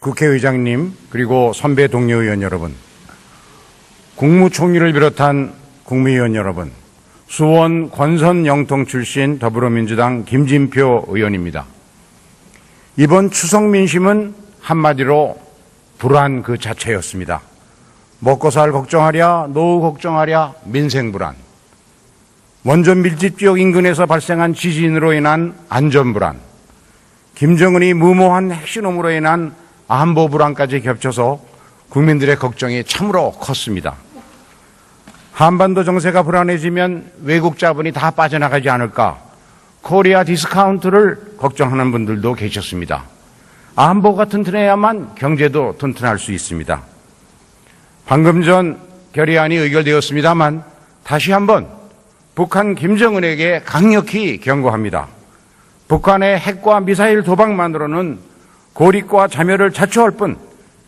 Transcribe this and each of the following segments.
국회의장님, 그리고 선배 동료 의원 여러분, 국무총리를 비롯한 국무위원 여러분, 수원 권선 영통 출신 더불어민주당 김진표 의원입니다. 이번 추석 민심은 한마디로 불안 그 자체였습니다. 먹고 살 걱정하랴, 노후 걱정하랴, 민생 불안. 원전 밀집 지역 인근에서 발생한 지진으로 인한 안전 불안. 김정은이 무모한 핵실험으로 인한 안보 불안까지 겹쳐서 국민들의 걱정이 참으로 컸습니다. 한반도 정세가 불안해지면 외국 자본이 다 빠져나가지 않을까, 코리아 디스카운트를 걱정하는 분들도 계셨습니다. 안보가 튼튼해야만 경제도 튼튼할 수 있습니다. 방금 전 결의안이 의결되었습니다만 다시 한번 북한 김정은에게 강력히 경고합니다. 북한의 핵과 미사일 도박만으로는 고립과 자멸을 자초할 뿐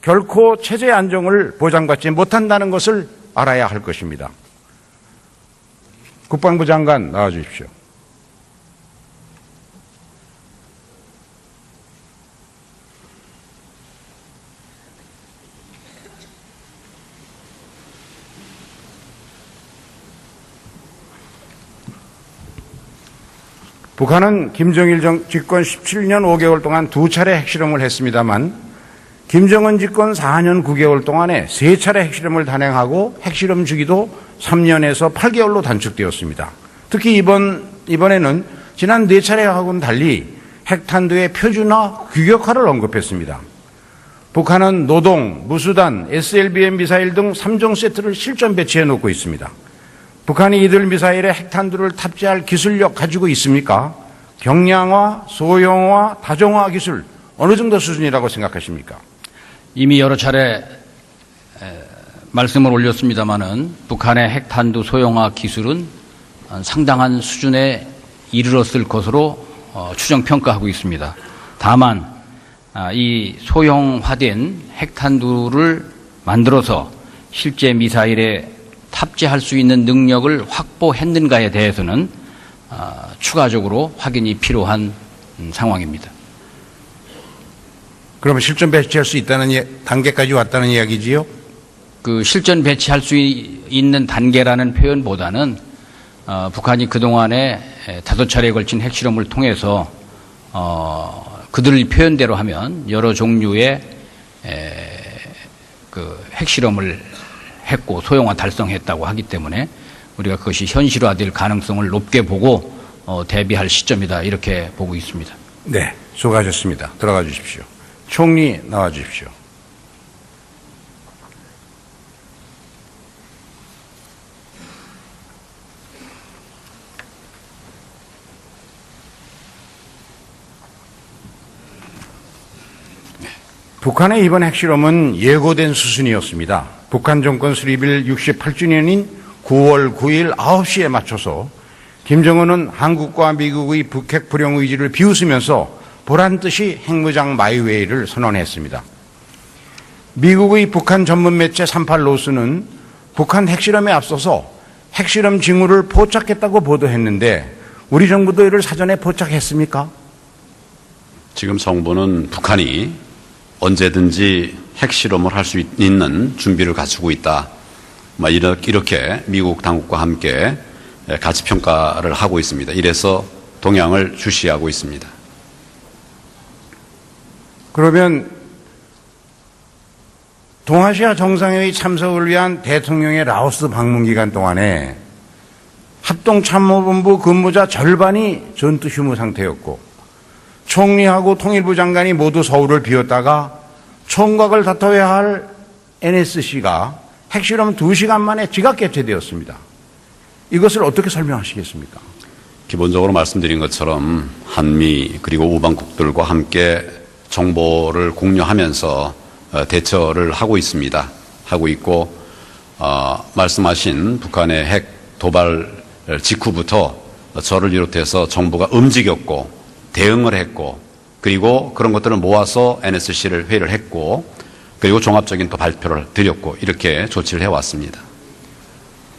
결코 체제 안정을 보장받지 못한다는 것을 알아야 할 것입니다. 국방부 장관 나와 주십시오. 북한은 김정일 집권 17년 5개월 동안 2차례 핵실험을 했습니다만 김정은 집권 4년 9개월 동안에 3차례 핵실험을 단행하고 핵실험 주기도 3년에서 8개월로 단축되었습니다. 특히 이번에는 지난 4차례하고는 달리 핵탄두의 표준화, 규격화를 언급했습니다. 북한은 노동, 무수단, SLBM 미사일 등 3종 세트를 실전 배치해 놓고 있습니다. 북한이 이들 미사일에 핵탄두를 탑재할 기술력 가지고 있습니까? 경량화, 소형화, 다종화 기술 어느 정도 수준이라고 생각하십니까? 이미 여러 차례 말씀을 올렸습니다마는 북한의 핵탄두 소형화 기술은 상당한 수준에 이르렀을 것으로 추정 평가하고 있습니다. 다만 이 소형화된 핵탄두를 만들어서 실제 미사일에 탑재할 수 있는 능력을 확보했는가에 대해서는 추가적으로 확인이 필요한 상황입니다. 그러면 실전 배치할 수 있다는 단계까지 왔다는 이야기지요? 그 실전 배치할 수 있는 단계라는 표현보다는 북한이 그동안에 5차례에 걸친 핵실험을 통해서 그들 표현대로 하면 여러 종류의 그 핵실험을 했고 소형화 달성했다고 하기 때문에 우리가 그것이 현실화될 가능성을 높게 보고 대비할 시점이다 이렇게 보고 있습니다. 네, 수고하셨습니다. 들어가 주십시오. 총리 나와 주십시오. 북한의 이번 핵실험은 예고된 수순이었습니다. 북한 정권 수립일 68주년인 9월 9일 9시에 맞춰서 김정은은 한국과 미국의 북핵 불용 의지를 비웃으면서 보란듯이 핵무장 마이웨이를 선언했습니다. 미국의 북한 전문 매체 38노스는 북한 핵실험에 앞서서 핵실험 징후를 포착했다고 보도했는데 우리 정부도 이를 사전에 포착했습니까? 지금 정부는 북한이 언제든지 핵실험을 할 수 있는 준비를 갖추고 있다. 이렇게 미국 당국과 함께 가치 평가를 하고 있습니다. 이래서 동향을 주시하고 있습니다. 그러면 동아시아 정상회의 참석을 위한 대통령의 라오스 방문 기간 동안에 합동참모본부 근무자 절반이 전투 휴무 상태였고 총리하고 통일부 장관이 모두 서울을 비웠다가 총각을 다퉈야 할 NSC가 핵실험 2시간 만에 지각 개최되었습니다. 이것을 어떻게 설명하시겠습니까? 기본적으로 말씀드린 것처럼 한미 그리고 우방국들과 함께 정보를 공유하면서 대처를 하고 있습니다. 하고 있고 말씀하신 북한의 핵 도발 직후부터 저를 비롯해서 정부가 움직였고 대응을 했고 그리고 그런 것들을 모아서 NSC를 회의를 했고 그리고 종합적인 또 발표를 드렸고 이렇게 조치를 해왔습니다.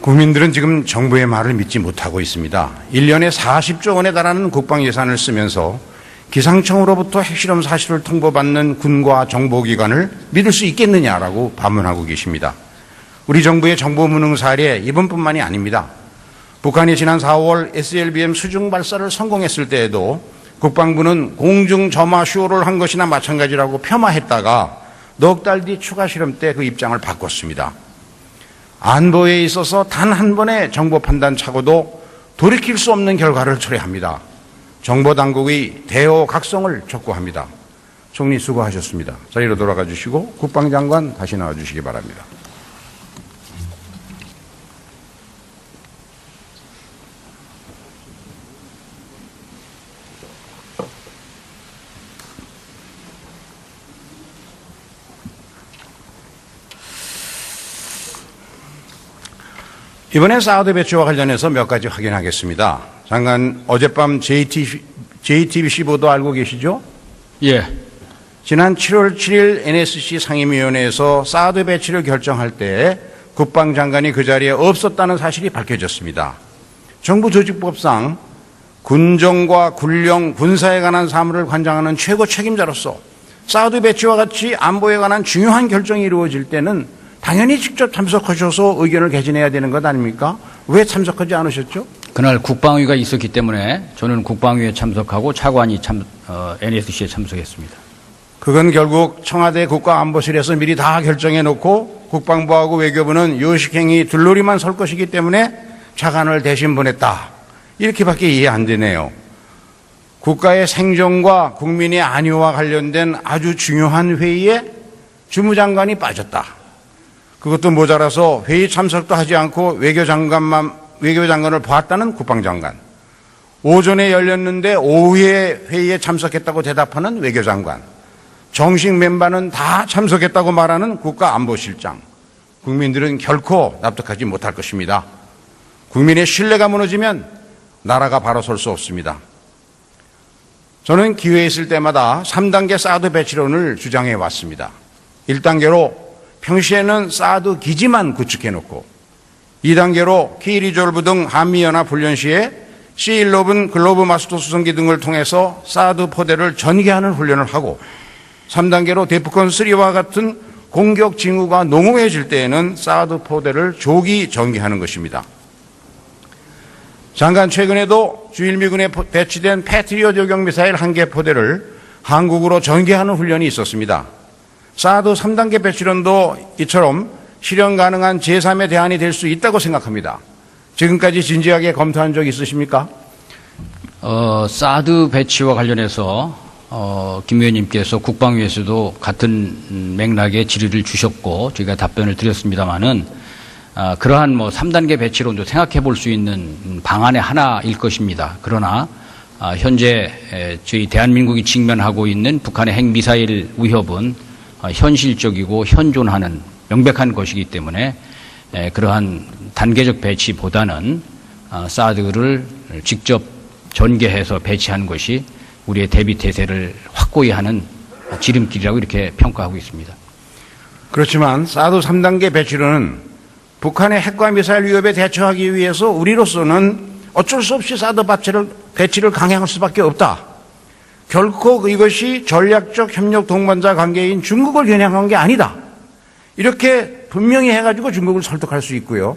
국민들은 지금 정부의 말을 믿지 못하고 있습니다. 1년에 40조 원에 달하는 국방 예산을 쓰면서 기상청으로부터 핵실험 사실을 통보받는 군과 정보기관을 믿을 수 있겠느냐라고 반문하고 계십니다. 우리 정부의 정보무능 사례 이번뿐만이 아닙니다. 북한이 지난 4월 SLBM 수중 발사를 성공했을 때에도 국방부는 공중 점화 쇼를 한 것이나 마찬가지라고 폄하했다가 넉 달 뒤 추가 실험 때 그 입장을 바꿨습니다. 안보에 있어서 단 한 번의 정보 판단 착오도 돌이킬 수 없는 결과를 초래합니다. 정보당국의 대오각성을 촉구합니다. 총리 수고하셨습니다. 자리로 돌아가 주시고 국방장관 다시 나와 주시기 바랍니다. 이번에 사드 배치와 관련해서 몇 가지 확인하겠습니다. 잠깐 어젯밤 JTBC 보도 알고 계시죠? 예. 지난 7월 7일 NSC 상임위원회에서 사드 배치를 결정할 때 국방장관이 그 자리에 없었다는 사실이 밝혀졌습니다. 정부 조직법상 군정과 군령, 군사에 관한 사무를 관장하는 최고 책임자로서 사드 배치와 같이 안보에 관한 중요한 결정이 이루어질 때는 당연히 직접 참석하셔서 의견을 개진해야 되는 것 아닙니까? 왜 참석하지 않으셨죠? 그날 국방위가 있었기 때문에 저는 국방위에 참석하고 차관이 NSC에 참석했습니다. 그건 결국 청와대 국가안보실에서 미리 다 결정해 놓고 국방부하고 외교부는 요식행위 들러리만 설 것이기 때문에 차관을 대신 보냈다. 이렇게밖에 이해 안 되네요. 국가의 생존과 국민의 안위와 관련된 아주 중요한 회의에 주무장관이 빠졌다. 그것도 모자라서 회의 참석도 하지 않고 외교장관을 보았다는 국방장관. 오전에 열렸는데 오후에 회의에 참석했다고 대답하는 외교장관. 정식 멤버는 다 참석했다고 말하는 국가안보실장. 국민들은 결코 납득하지 못할 것입니다. 국민의 신뢰가 무너지면 나라가 바로 설 수 없습니다. 저는 기회 있을 때마다 3단계 사드 배치론을 주장해 왔습니다. 1단계로 평시에는 사드 기지만 구축해놓고 2단계로 K-리졸브 등 한미연합 훈련 시에 C-11 글로브 마스터 수송기 등을 통해서 사드 포대를 전개하는 훈련을 하고 3단계로 데프콘 3와 같은 공격 징후가 농후해질 때에는 사드 포대를 조기 전개하는 것입니다. 잠깐 최근에도 주일미군에 배치된 패트리엇 요격 미사일 1개 포대를 한국으로 전개하는 훈련이 있었습니다. 사드 3단계 배치론도 이처럼 실현 가능한 제3의 대안이 될 수 있다고 생각합니다. 지금까지 진지하게 검토한 적 있으십니까? 사드 배치와 관련해서 김 의원님께서 국방위에서도 같은 맥락의 질의를 주셨고 저희가 답변을 드렸습니다마는 그러한 3단계 배치론도 생각해 볼 수 있는 방안의 하나일 것입니다. 그러나 현재 저희 대한민국이 직면하고 있는 북한의 핵미사일 위협은 현실적이고 현존하는 명백한 것이기 때문에 그러한 단계적 배치보다는 사드를 직접 전개해서 배치하는 것이 우리의 대비 태세를 확고히 하는 지름길이라고 이렇게 평가하고 있습니다. 그렇지만 사드 3단계 배치론은 북한의 핵과 미사일 위협에 대처하기 위해서 우리로서는 어쩔 수 없이 사드 배치를 강행할 수밖에 없다. 결코 이것이 전략적 협력 동반자 관계인 중국을 겨냥한 게 아니다. 이렇게 분명히 해가지고 중국을 설득할 수 있고요.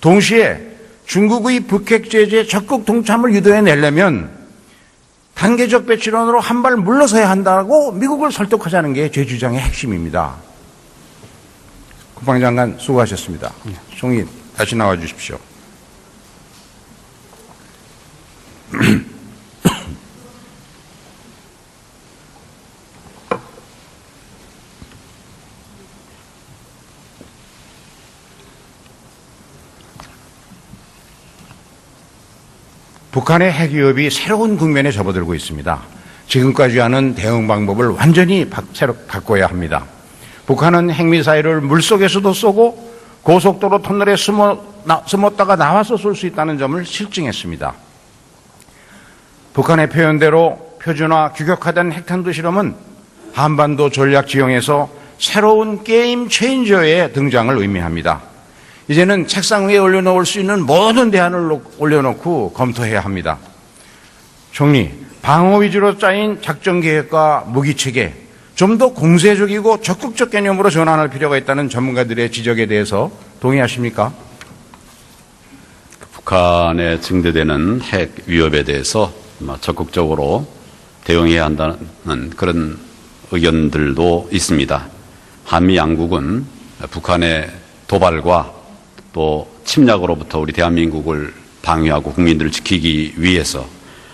동시에 중국의 북핵 제재 적극 동참을 유도해내려면 단계적 배치론으로 한 발 물러서야 한다고 미국을 설득하자는 게 제 주장의 핵심입니다. 국방장관 수고하셨습니다. 총리 다시 나와 주십시오. 북한의 핵 위협이 새로운 국면에 접어들고 있습니다. 지금까지 하는 대응 방법을 완전히 새로 바꿔야 합니다. 북한은 핵미사일을 물속에서도 쏘고 고속도로 터널에 숨었다가 나와서 쏠 수 있다는 점을 실증했습니다. 북한의 표현대로 표준화 규격화된 핵탄두 실험은 한반도 전략 지형에서 새로운 게임 체인저의 등장을 의미합니다. 이제는 책상 위에 올려놓을 수 있는 모든 대안을 올려놓고 검토해야 합니다. 총리, 방어 위주로 짜인 작전 계획과 무기 체계, 좀 더 공세적이고 적극적 개념으로 전환할 필요가 있다는 전문가들의 지적에 대해서 동의하십니까? 북한에 증대되는 핵 위협에 대해서 적극적으로 대응해야 한다는 그런 의견들도 있습니다. 한미 양국은 북한의 도발과 또 침략으로부터 우리 대한민국을 방위하고 국민들을 지키기 위해서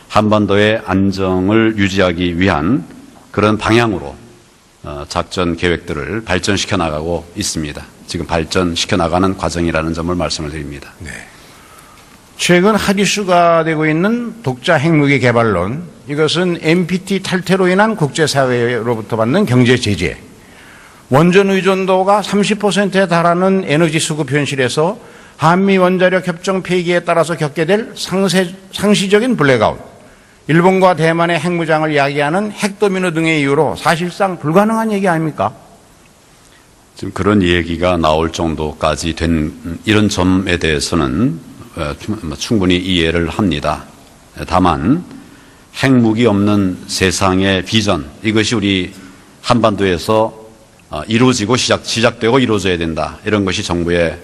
한반도의 안정을 유지하기 위한 그런 방향으로 작전 계획들을 발전시켜 나가고 있습니다. 지금 발전시켜 나가는 과정이라는 점을 말씀을 드립니다. 네. 최근 핫 이슈가 되고 있는 독자 핵무기 개발론, 이것은 NPT 탈퇴로 인한 국제사회로부터 받는 경제 제재, 원전 의존도가 30%에 달하는 에너지 수급 현실에서 한미 원자력 협정 폐기에 따라서 겪게 될 상시적인 블랙아웃, 일본과 대만의 핵무장을 야기하는 핵도미노 등의 이유로 사실상 불가능한 얘기 아닙니까? 지금 그런 얘기가 나올 정도까지 된 이런 점에 대해서는 충분히 이해를 합니다. 다만 핵무기 없는 세상의 비전, 이것이 우리 한반도에서 이루어지고 시작되고 이루어져야 된다. 이런 것이 정부의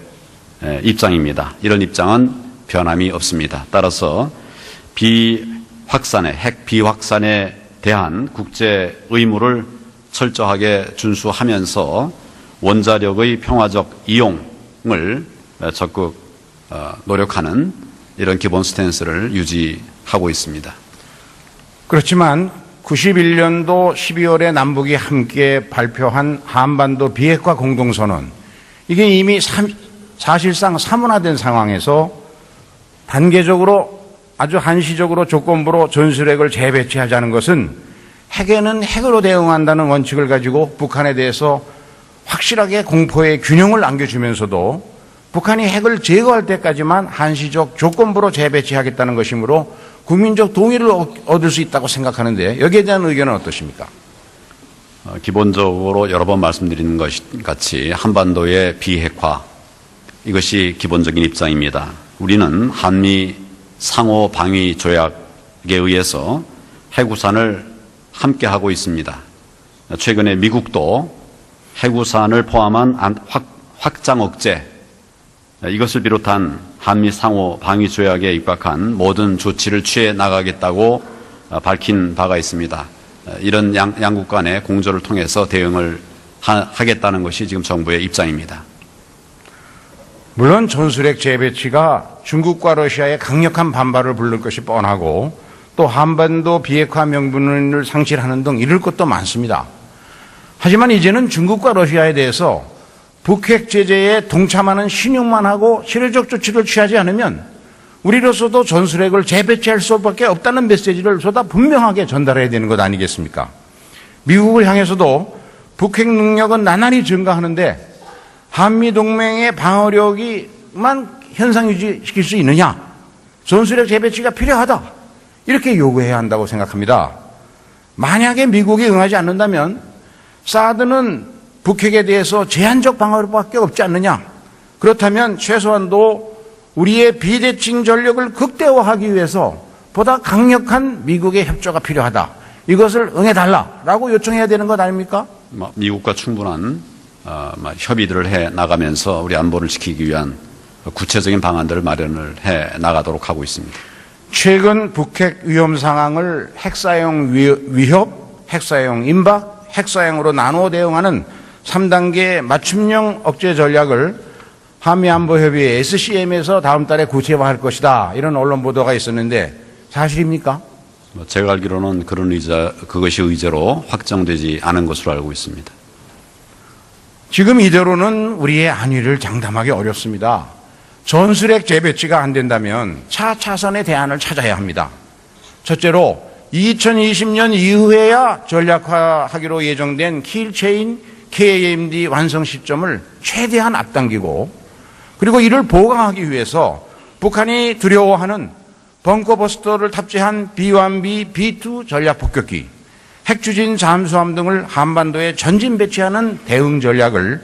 입장입니다. 이런 입장은 변함이 없습니다. 따라서 핵 비확산에 대한 국제 의무를 철저하게 준수하면서 원자력의 평화적 이용을 적극 노력하는 이런 기본 스탠스를 유지하고 있습니다. 그렇지만 91년도 12월에 남북이 함께 발표한 한반도 비핵화 공동선언, 이게 이미 사실상 사문화된 상황에서 단계적으로 아주 한시적으로 조건부로 전술핵을 재배치하자는 것은 핵에는 핵으로 대응한다는 원칙을 가지고 북한에 대해서 확실하게 공포의 균형을 안겨주면서도 북한이 핵을 제거할 때까지만 한시적 조건부로 재배치하겠다는 것이므로 국민적 동의를 얻을 수 있다고 생각하는데 여기에 대한 의견은 어떠십니까? 기본적으로 여러 번 말씀드리는 것 같이 한반도의 비핵화, 이것이 기본적인 입장입니다. 우리는 한미 상호 방위 조약에 의해서 핵우산을 함께 하고 있습니다. 최근에 미국도 핵우산을 포함한 확장 억제, 이것을 비롯한 한미 상호 방위 조약에 입각한 모든 조치를 취해 나가겠다고 밝힌 바가 있습니다. 이런 양국 간의 공조를 통해서 대응을 하겠다는 것이 지금 정부의 입장입니다. 물론 전술핵 재배치가 중국과 러시아의 강력한 반발을 부를 것이 뻔하고 또 한반도 비핵화 명분을 상실하는 등 이럴 것도 많습니다. 하지만 이제는 중국과 러시아에 대해서 북핵 제재에 동참하는 신용만 하고 실효적 조치를 취하지 않으면 우리로서도 전술핵을 재배치할 수밖에 없다는 메시지를 보다 분명하게 전달해야 되는 것 아니겠습니까? 미국을 향해서도 북핵 능력은 나날이 증가하는데 한미동맹의 방어력이만 현상 유지시킬 수 있느냐? 전술핵 재배치가 필요하다. 이렇게 요구해야 한다고 생각합니다. 만약에 미국이 응하지 않는다면 사드는 북핵에 대해서 제한적 방어력밖에 없지 않느냐? 그렇다면 최소한도 우리의 비대칭 전력을 극대화하기 위해서 보다 강력한 미국의 협조가 필요하다. 이것을 응해달라라고 요청해야 되는 것 아닙니까? 미국과 충분한 협의들을 해 나가면서 우리 안보를 지키기 위한 구체적인 방안들을 마련을 해 나가도록 하고 있습니다. 최근 북핵 위험 상황을 핵사용 위협, 핵사용 임박, 핵사용으로 나누어 대응하는 3단계 맞춤형 억제 전략을 한미안보협의 SCM에서 다음 달에 구체화할 것이다. 이런 언론 보도가 있었는데 사실입니까? 제가 알기로는 그것이 의제로 확정되지 않은 것으로 알고 있습니다. 지금 이대로는 우리의 안위를 장담하기 어렵습니다. 전술핵 재배치가 안 된다면 차차선의 대안을 찾아야 합니다. 첫째로 2020년 이후에야 전략화하기로 예정된 킬체인 KAMD 완성 시점을 최대한 앞당기고 그리고 이를 보강하기 위해서 북한이 두려워하는 벙커버스터를 탑재한 B-1B, B-2 전략 폭격기, 핵추진 잠수함 등을 한반도에 전진 배치하는 대응 전략을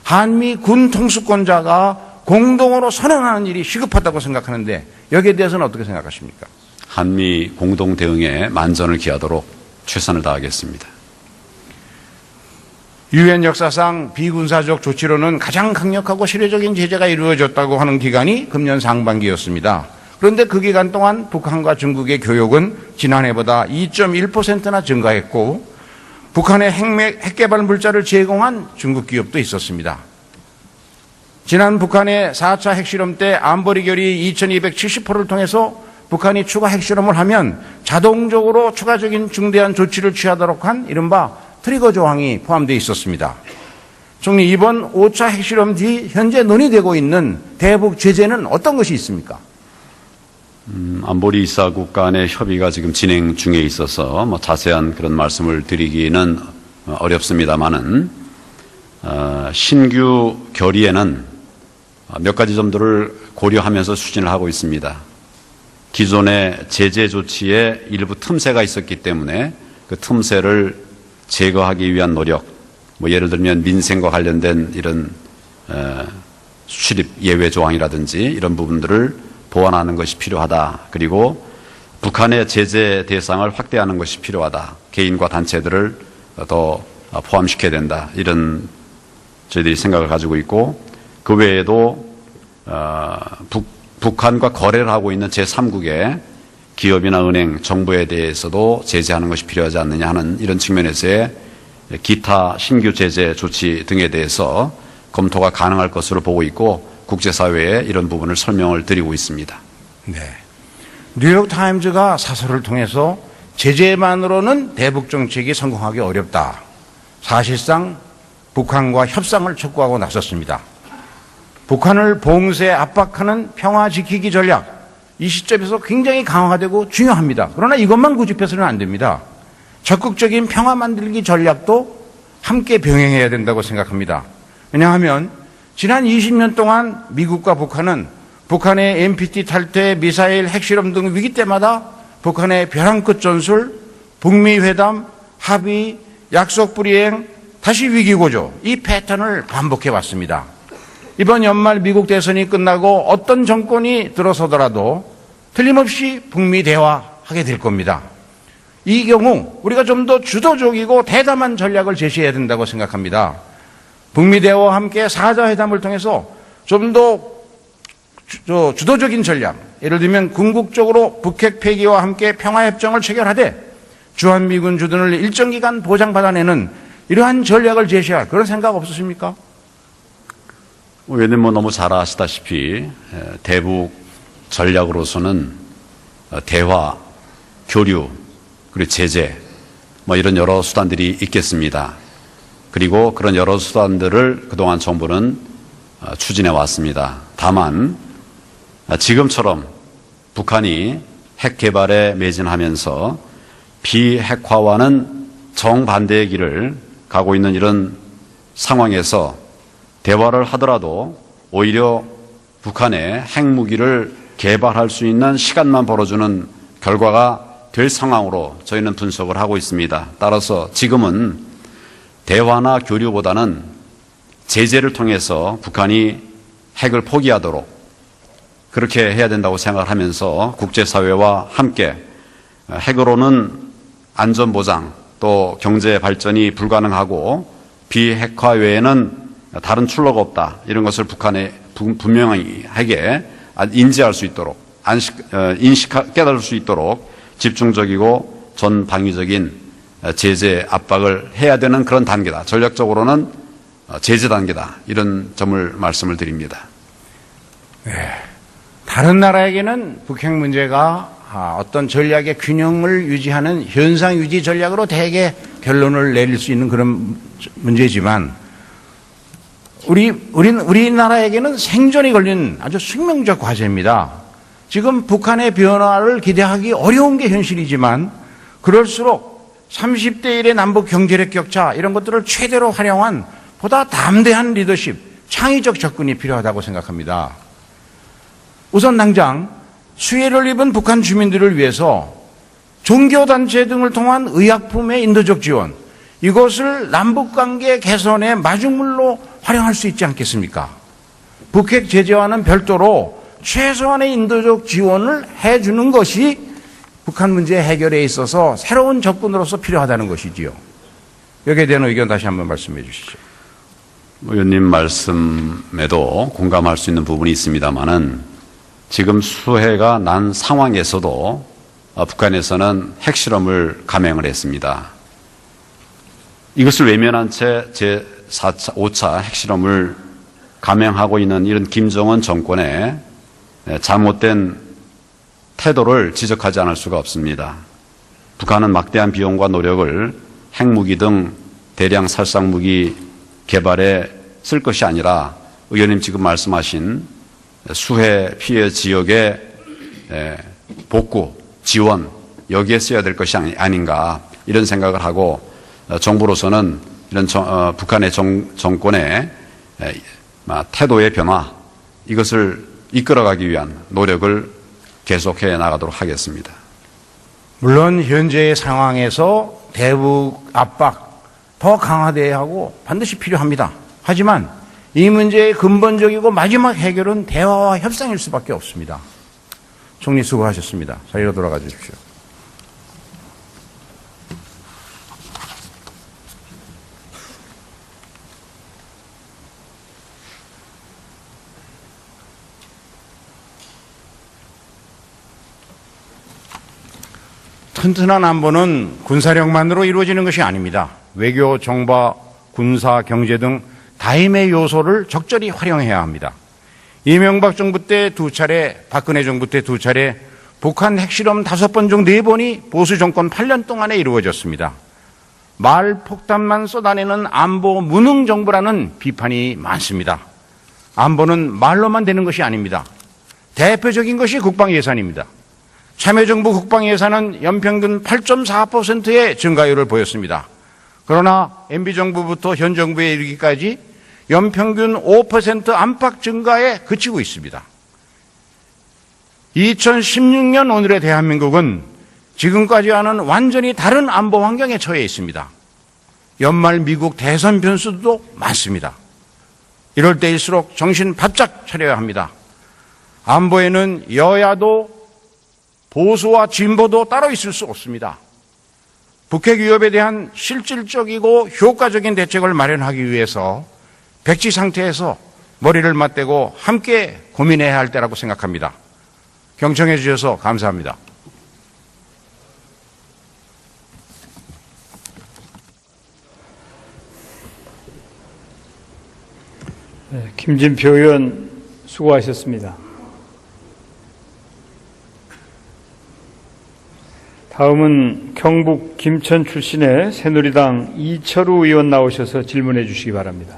한미 군 통수권자가 공동으로 선언하는 일이 시급하다고 생각하는데 여기에 대해서는 어떻게 생각하십니까? 한미 공동 대응에 만전을 기하도록 최선을 다하겠습니다. 유엔 역사상 비군사적 조치로는 가장 강력하고 실효적인 제재가 이루어졌다고 하는 기간이 금년 상반기였습니다. 그런데 그 기간 동안 북한과 중국의 교역은 지난해보다 2.1%나 증가했고 북한의 핵개발 물자를 제공한 중국 기업도 있었습니다. 지난 북한의 4차 핵실험 때 안보리 결의 2270호를 통해서 북한이 추가 핵실험을 하면 자동적으로 추가적인 중대한 조치를 취하도록 한 이른바 트리거 조항이 포함되어 있었습니다. 총리, 이번 5차 핵실험 뒤 현재 논의되고 있는 대북 제재는 어떤 것이 있습니까? 안보리 이사국 간의 협의가 지금 진행 중에 있어서 자세한 그런 말씀을 드리기는 어렵습니다만은 신규 결의에는 몇 가지 점들을 고려하면서 추진을 하고 있습니다. 기존의 제재 조치에 일부 틈새가 있었기 때문에 그 틈새를 제거하기 위한 노력, 예를 들면 민생과 관련된 이런 수출입 예외 조항이라든지 이런 부분들을 보완하는 것이 필요하다. 그리고 북한의 제재 대상을 확대하는 것이 필요하다. 개인과 단체들을 더 포함시켜야 된다. 이런 저희들이 생각을 가지고 있고, 그 외에도 북한과 거래를 하고 있는 제3국의 기업이나 은행, 정부에 대해서도 제재하는 것이 필요하지 않느냐 하는 이런 측면에서의 기타 신규 제재 조치 등에 대해서 검토가 가능할 것으로 보고 있고 국제사회에 이런 부분을 설명을 드리고 있습니다. 네. 뉴욕타임즈가 사설을 통해서 제재만으로는 대북 정책이 성공하기 어렵다. 사실상 북한과 협상을 촉구하고 나섰습니다. 북한을 봉쇄 압박하는 평화 지키기 전략, 이 시점에서 굉장히 강화되고 중요합니다. 그러나 이것만 고집해서는 안 됩니다. 적극적인 평화 만들기 전략도 함께 병행해야 된다고 생각합니다. 왜냐하면 지난 20년 동안 미국과 북한은 북한의 NPT 탈퇴, 미사일 핵실험 등 위기 때마다 북한의 벼랑 끝 전술, 북미 회담, 합의, 약속 불이행, 다시 위기 고조, 이 패턴을 반복해 왔습니다. 이번 연말 미국 대선이 끝나고 어떤 정권이 들어서더라도 틀림없이 북미 대화하게 될 겁니다. 이 경우 우리가 좀 더 주도적이고 대담한 전략을 제시해야 된다고 생각합니다. 북미 대화와 함께 사자회담을 통해서 좀 더 주도적인 전략, 예를 들면 궁극적으로 북핵 폐기와 함께 평화협정을 체결하되 주한미군 주둔을 일정 기간 보장받아내는 이러한 전략을 제시할 그런 생각 없으십니까? 의원님 너무 잘 아시다시피 대북 전략으로서는 대화, 교류, 그리고 제재 이런 여러 수단들이 있겠습니다. 그리고 그런 여러 수단들을 그동안 정부는 추진해 왔습니다. 다만 지금처럼 북한이 핵 개발에 매진하면서 비핵화와는 정반대의 길을 가고 있는 이런 상황에서 대화를 하더라도 오히려 북한의 핵무기를 개발할 수 있는 시간만 벌어주는 결과가 될 상황으로 저희는 분석을 하고 있습니다. 따라서 지금은 대화나 교류보다는 제재를 통해서 북한이 핵을 포기하도록 그렇게 해야 된다고 생각을 하면서 국제사회와 함께 핵으로는 안전보장 또 경제 발전이 불가능하고 비핵화 외에는 다른 출로가 없다. 이런 것을 북한에 분명하게 인지할 수 있도록 깨달을 수 있도록 집중적이고 전방위적인 제재 압박을 해야 되는 그런 단계다. 전략적으로는 제재 단계다. 이런 점을 말씀을 드립니다. 네. 다른 나라에게는 북핵 문제가 어떤 전략의 균형을 유지하는 현상 유지 전략으로 대개 결론을 내릴 수 있는 그런 문제지만 우리나라에게는 생존이 걸린 아주 숙명적 과제입니다. 지금 북한의 변화를 기대하기 어려운 게 현실이지만 그럴수록 30대 1의 남북 경제력 격차 이런 것들을 최대로 활용한 보다 담대한 리더십, 창의적 접근이 필요하다고 생각합니다. 우선 당장 수혜를 입은 북한 주민들을 위해서 종교단체 등을 통한 의약품의 인도적 지원, 이것을 남북관계 개선의 마중물로 활용할 수 있지 않겠습니까? 북핵 제재와는 별도로 최소한의 인도적 지원을 해주는 것이 북한 문제 해결에 있어서 새로운 접근으로서 필요하다는 것이지요. 여기에 대한 의견 다시 한번 말씀해 주시죠. 의원님 말씀에도 공감할 수 있는 부분이 있습니다만은 지금 수해가 난 상황에서도 북한에서는 핵실험을 감행을 했습니다. 이것을 외면한 채 제4차, 5차 핵실험을 감행하고 있는 이런 김정은 정권의 잘못된 태도를 지적하지 않을 수가 없습니다. 북한은 막대한 비용과 노력을 핵무기 등 대량 살상무기 개발에 쓸 것이 아니라 의원님 지금 말씀하신 수해 피해 지역의 복구, 지원 여기에 써야 될 것이 아닌가 이런 생각을 하고 정부로서는 이런 북한의 정권의 태도의 변화 이것을 이끌어가기 위한 노력을 계속해 나가도록 하겠습니다. 물론 현재의 상황에서 대북 압박 더 강화돼야 하고 반드시 필요합니다. 하지만 이 문제의 근본적이고 마지막 해결은 대화와 협상일 수밖에 없습니다. 총리 수고하셨습니다. 자리로 돌아가 주십시오. 튼튼한 안보는 군사력만으로 이루어지는 것이 아닙니다. 외교, 정보, 군사, 경제 등 다임의 요소를 적절히 활용해야 합니다. 이명박 정부 때 2차례, 박근혜 정부 때 2차례, 북한 핵실험 5번 중 4번이 보수 정권 8년 동안에 이루어졌습니다. 말 폭탄만 쏟아내는 안보 무능 정부라는 비판이 많습니다. 안보는 말로만 되는 것이 아닙니다. 대표적인 것이 국방 예산입니다. 참여정부 국방 예산은 연평균 8.4%의 증가율을 보였습니다. 그러나 MB정부부터 현 정부에 이르기까지 연평균 5% 안팎 증가에 그치고 있습니다. 2016년 오늘의 대한민국은 지금까지와는 완전히 다른 안보 환경에 처해 있습니다. 연말 미국 대선 변수도 많습니다. 이럴 때일수록 정신 바짝 차려야 합니다. 안보에는 여야도 보수와 진보도 따로 있을 수 없습니다. 북핵 위협에 대한 실질적이고 효과적인 대책을 마련하기 위해서 백지 상태에서 머리를 맞대고 함께 고민해야 할 때라고 생각합니다. 경청해 주셔서 감사합니다. 네, 김진표 의원 수고하셨습니다. 다음은 경북 김천 출신의 새누리당 이철우 의원 나오셔서 질문해 주시기 바랍니다.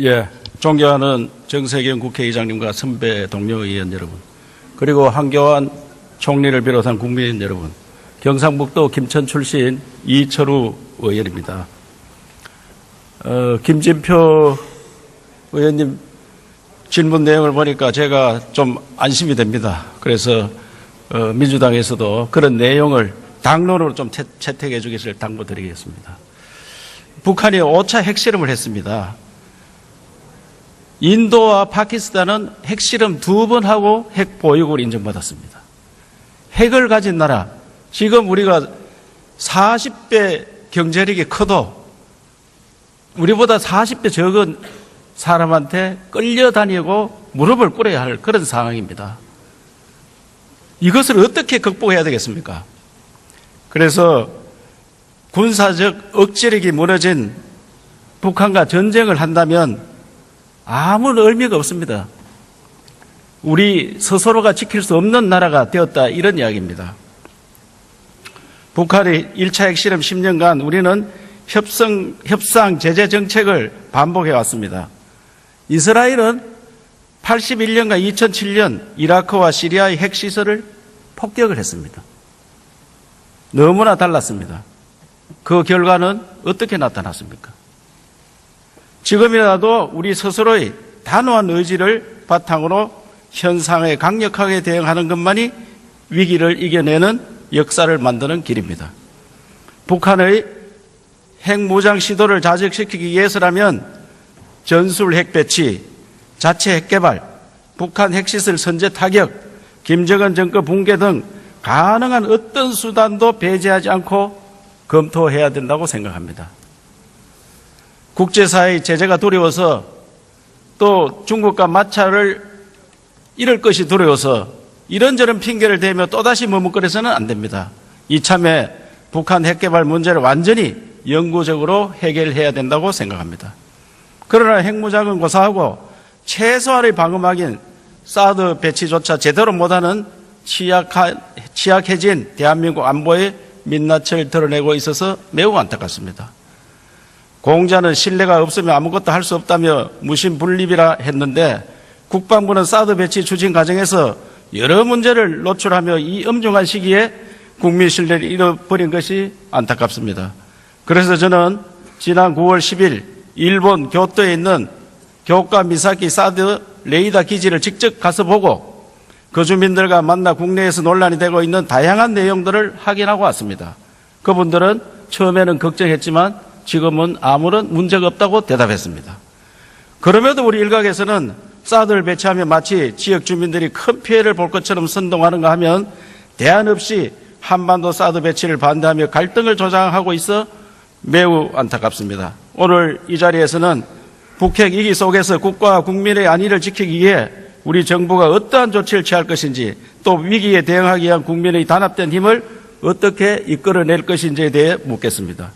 예, 존경하는 정세균 국회의장님과 선배 동료 의원 여러분, 그리고 한교안 총리를 비롯한 국민의원 여러분, 경상북도 김천 출신 이철우 의원입니다. 김진표 의원님 질문 내용을 보니까 제가 좀 안심이 됩니다. 그래서 민주당에서도 그런 내용을 당론으로 좀 채택해 주기를 당부드리겠습니다. 북한이 5차 핵실험을 했습니다. 인도와 파키스탄은 핵실험 2번 하고 핵 보유국을 인정받았습니다. 핵을 가진 나라, 지금 우리가 40배 경제력이 커도 우리보다 40배 적은 사람한테 끌려다니고 무릎을 꿇어야 할 그런 상황입니다. 이것을 어떻게 극복해야 되겠습니까? 그래서 군사적 억제력이 무너진 북한과 전쟁을 한다면 아무런 의미가 없습니다. 우리 스스로가 지킬 수 없는 나라가 되었다, 이런 이야기입니다. 북한의 1차 핵실험 10년간 우리는 협상 제재 정책을 반복해 왔습니다. 이스라엘은 81년과 2007년 이라크와 시리아의 핵시설을 폭격을 했습니다. 너무나 달랐습니다. 그 결과는 어떻게 나타났습니까? 지금이라도 우리 스스로의 단호한 의지를 바탕으로 현상에 강력하게 대응하는 것만이 위기를 이겨내는 역사를 만드는 길입니다. 북한의 핵무장 시도를 자극시키기 위해서라면 전술 핵 배치, 자체 핵 개발, 북한 핵시설 선제 타격, 김정은 정권 붕괴 등 가능한 어떤 수단도 배제하지 않고 검토해야 된다고 생각합니다. 국제사회의 제재가 두려워서 또 중국과 마찰을 이룰 것이 두려워서 이런저런 핑계를 대며 또다시 머뭇거려서는 안 됩니다. 이참에 북한 핵개발 문제를 완전히 영구적으로 해결해야 된다고 생각합니다. 그러나 핵무장은 고사하고 최소한의 방어막인 사드 배치조차 제대로 못하는 취약해진 대한민국 안보의 민낯을 드러내고 있어서 매우 안타깝습니다. 공자는 신뢰가 없으면 아무것도 할 수 없다며 무신분립이라 했는데 국방부는 사드 배치 추진 과정에서 여러 문제를 노출하며 이 엄중한 시기에 국민 신뢰를 잃어버린 것이 안타깝습니다. 그래서 저는 지난 9월 10일 일본 교토에 있는 교과 미사키 사드 레이더 기지를 직접 가서 보고 그 주민들과 만나 국내에서 논란이 되고 있는 다양한 내용들을 확인하고 왔습니다. 그분들은 처음에는 걱정했지만 지금은 아무런 문제가 없다고 대답했습니다. 그럼에도 우리 일각에서는 사드를 배치하면 마치 지역 주민들이 큰 피해를 볼 것처럼 선동하는가 하면 대안 없이 한반도 사드 배치를 반대하며 갈등을 조장하고 있어 매우 안타깝습니다. 오늘 이 자리에서는 북핵 위기 속에서 국가와 국민의 안위를 지키기 위해 우리 정부가 어떠한 조치를 취할 것인지 또 위기에 대응하기 위한 국민의 단합된 힘을 어떻게 이끌어낼 것인지에 대해 묻겠습니다.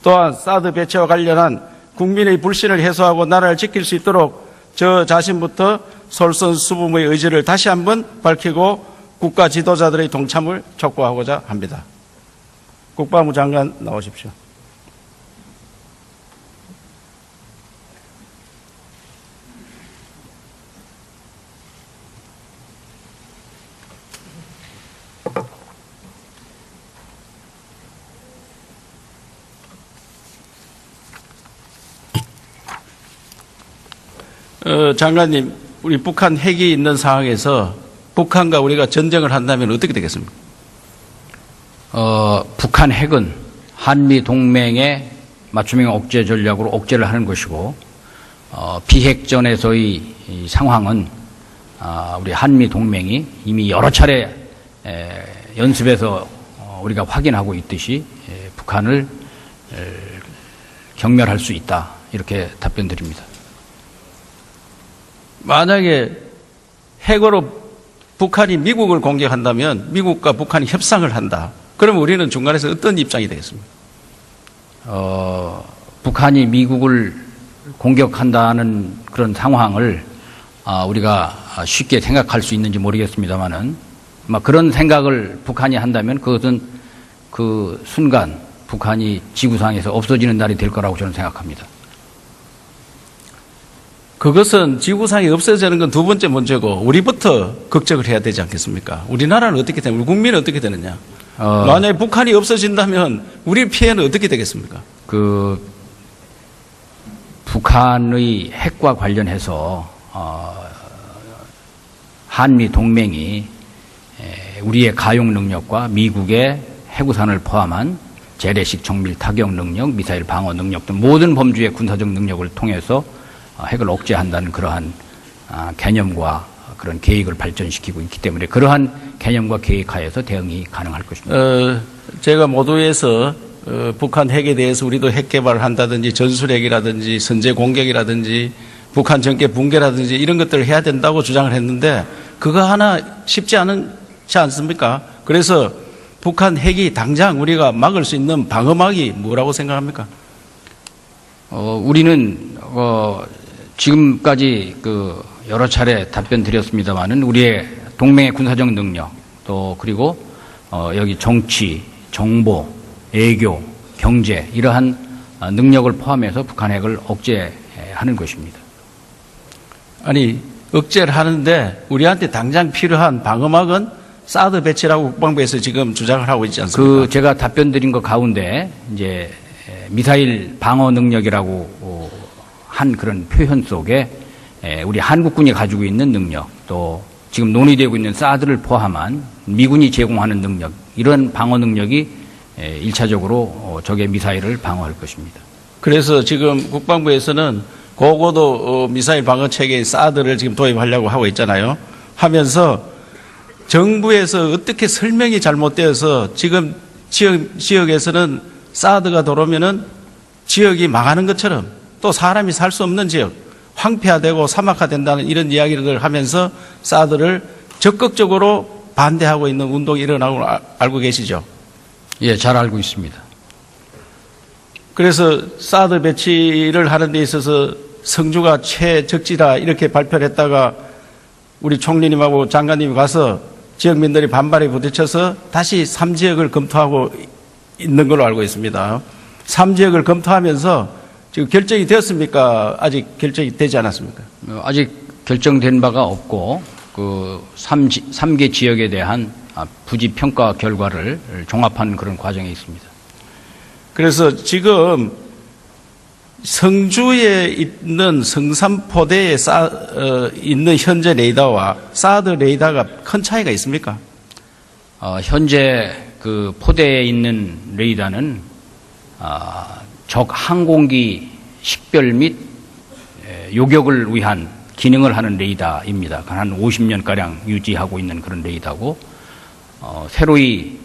또한 사드 배치와 관련한 국민의 불신을 해소하고 나라를 지킬 수 있도록 저 자신부터 솔선수범의 의지를 다시 한번 밝히고 국가 지도자들의 동참을 촉구하고자 합니다. 국방부 장관 나오십시오. 장관님, 우리 북한 핵이 있는 상황에서 북한과 우리가 전쟁을 한다면 어떻게 되겠습니까? 북한 핵은 한미 동맹의 맞춤형 억제 전략으로 억제를 하는 것이고, 비핵전에서의 이 상황은 우리 한미 동맹이 이미 여러 차례 연습에서 우리가 확인하고 있듯이 북한을 경멸할 수 있다, 이렇게 답변드립니다. 만약에 핵으로 북한이 미국을 공격한다면 미국과 북한이 협상을 한다. 그러면 우리는 중간에서 어떤 입장이 되겠습니까? 북한이 미국을 공격한다는 그런 상황을 우리가 쉽게 생각할 수 있는지 모르겠습니다만은 그런 생각을 북한이 한다면 그것은 그 순간 북한이 지구상에서 없어지는 날이 될 거라고 저는 생각합니다. 그것은 지구상에 없어지는 건 두 번째 문제고 우리부터 걱정을 해야 되지 않겠습니까? 우리나라는 어떻게 되냐? 우리 국민은 어떻게 되느냐? 만약에 북한이 없어진다면 우리 피해는 어떻게 되겠습니까? 북한의 핵과 관련해서 한미 동맹이 우리의 가용 능력과 미국의 해구산을 포함한 재래식 정밀 타격 능력, 미사일 방어 능력 등 모든 범주의 군사적 능력을 통해서 핵을 억제한다는 그러한 개념과 그런 계획을 발전시키고 있기 때문에 그러한 개념과 계획 하에서 대응이 가능할 것입니다. 제가 모두에서 북한 핵에 대해서 우리도 핵 개발을 한다든지 전술핵이라든지 선제 공격이라든지 북한 전개 붕괴라든지 이런 것들을 해야 된다고 주장을 했는데 그거 하나 쉽지 않지 않습니까? 그래서 북한 핵이 당장 우리가 막을 수 있는 방어막이 뭐라고 생각합니까? 우리는 지금까지 여러 차례 답변 드렸습니다만은 우리의 동맹의 군사적 능력 또 그리고 여기 정치, 정보, 외교, 경제 이러한 능력을 포함해서 북한 핵을 억제하는 것입니다. 아니 억제를 하는데 우리한테 당장 필요한 방어막은 사드 배치라고 국방부에서 지금 주장을 하고 있지 않습니까? 제가 답변 드린 것 가운데 이제 미사일 방어 능력이라고 한 그런 표현 속에 우리 한국군이 가지고 있는 능력, 또 지금 논의되고 있는 사드를 포함한 미군이 제공하는 능력, 이런 방어 능력이 1차적으로 적의 미사일을 방어할 것입니다. 그래서 지금 국방부에서는 고고도 미사일 방어 체계의 사드를 지금 도입하려고 하고 있잖아요. 하면서 정부에서 어떻게 설명이 잘못되어서 지금 지역에서는 사드가 들어오면은 지역이 망하는 것처럼, 또 사람이 살 수 없는 지역, 황폐화되고 사막화된다는 이런 이야기를 하면서 사드를 적극적으로 반대하고 있는 운동이 일어나고 걸 알고 계시죠? 예, 잘 알고 있습니다. 그래서 사드 배치를 하는 데 있어서 성주가 최적지다 이렇게 발표를 했다가 우리 총리님하고 장관님이 가서 지역민들이 반발에 부딪혀서 다시 3지역을 검토하고 있는 걸로 알고 있습니다. 3지역을 검토하면서 지금 결정이 되었습니까? 아직 결정이 되지 않았습니까? 아직 결정된 바가 없고 그 3개 지역에 대한 부지 평가 결과를 종합하는 그런 과정에 있습니다. 그래서 지금 성주에 있는 성산포대에 있는 현재 레이더와 사드 레이더가 큰 차이가 있습니까? 현재 그 포대에 있는 레이더는 적 항공기 식별 및 요격을 위한 기능을 하는 레이더입니다. 한 50년가량 유지하고 있는 그런 레이더고, 새로이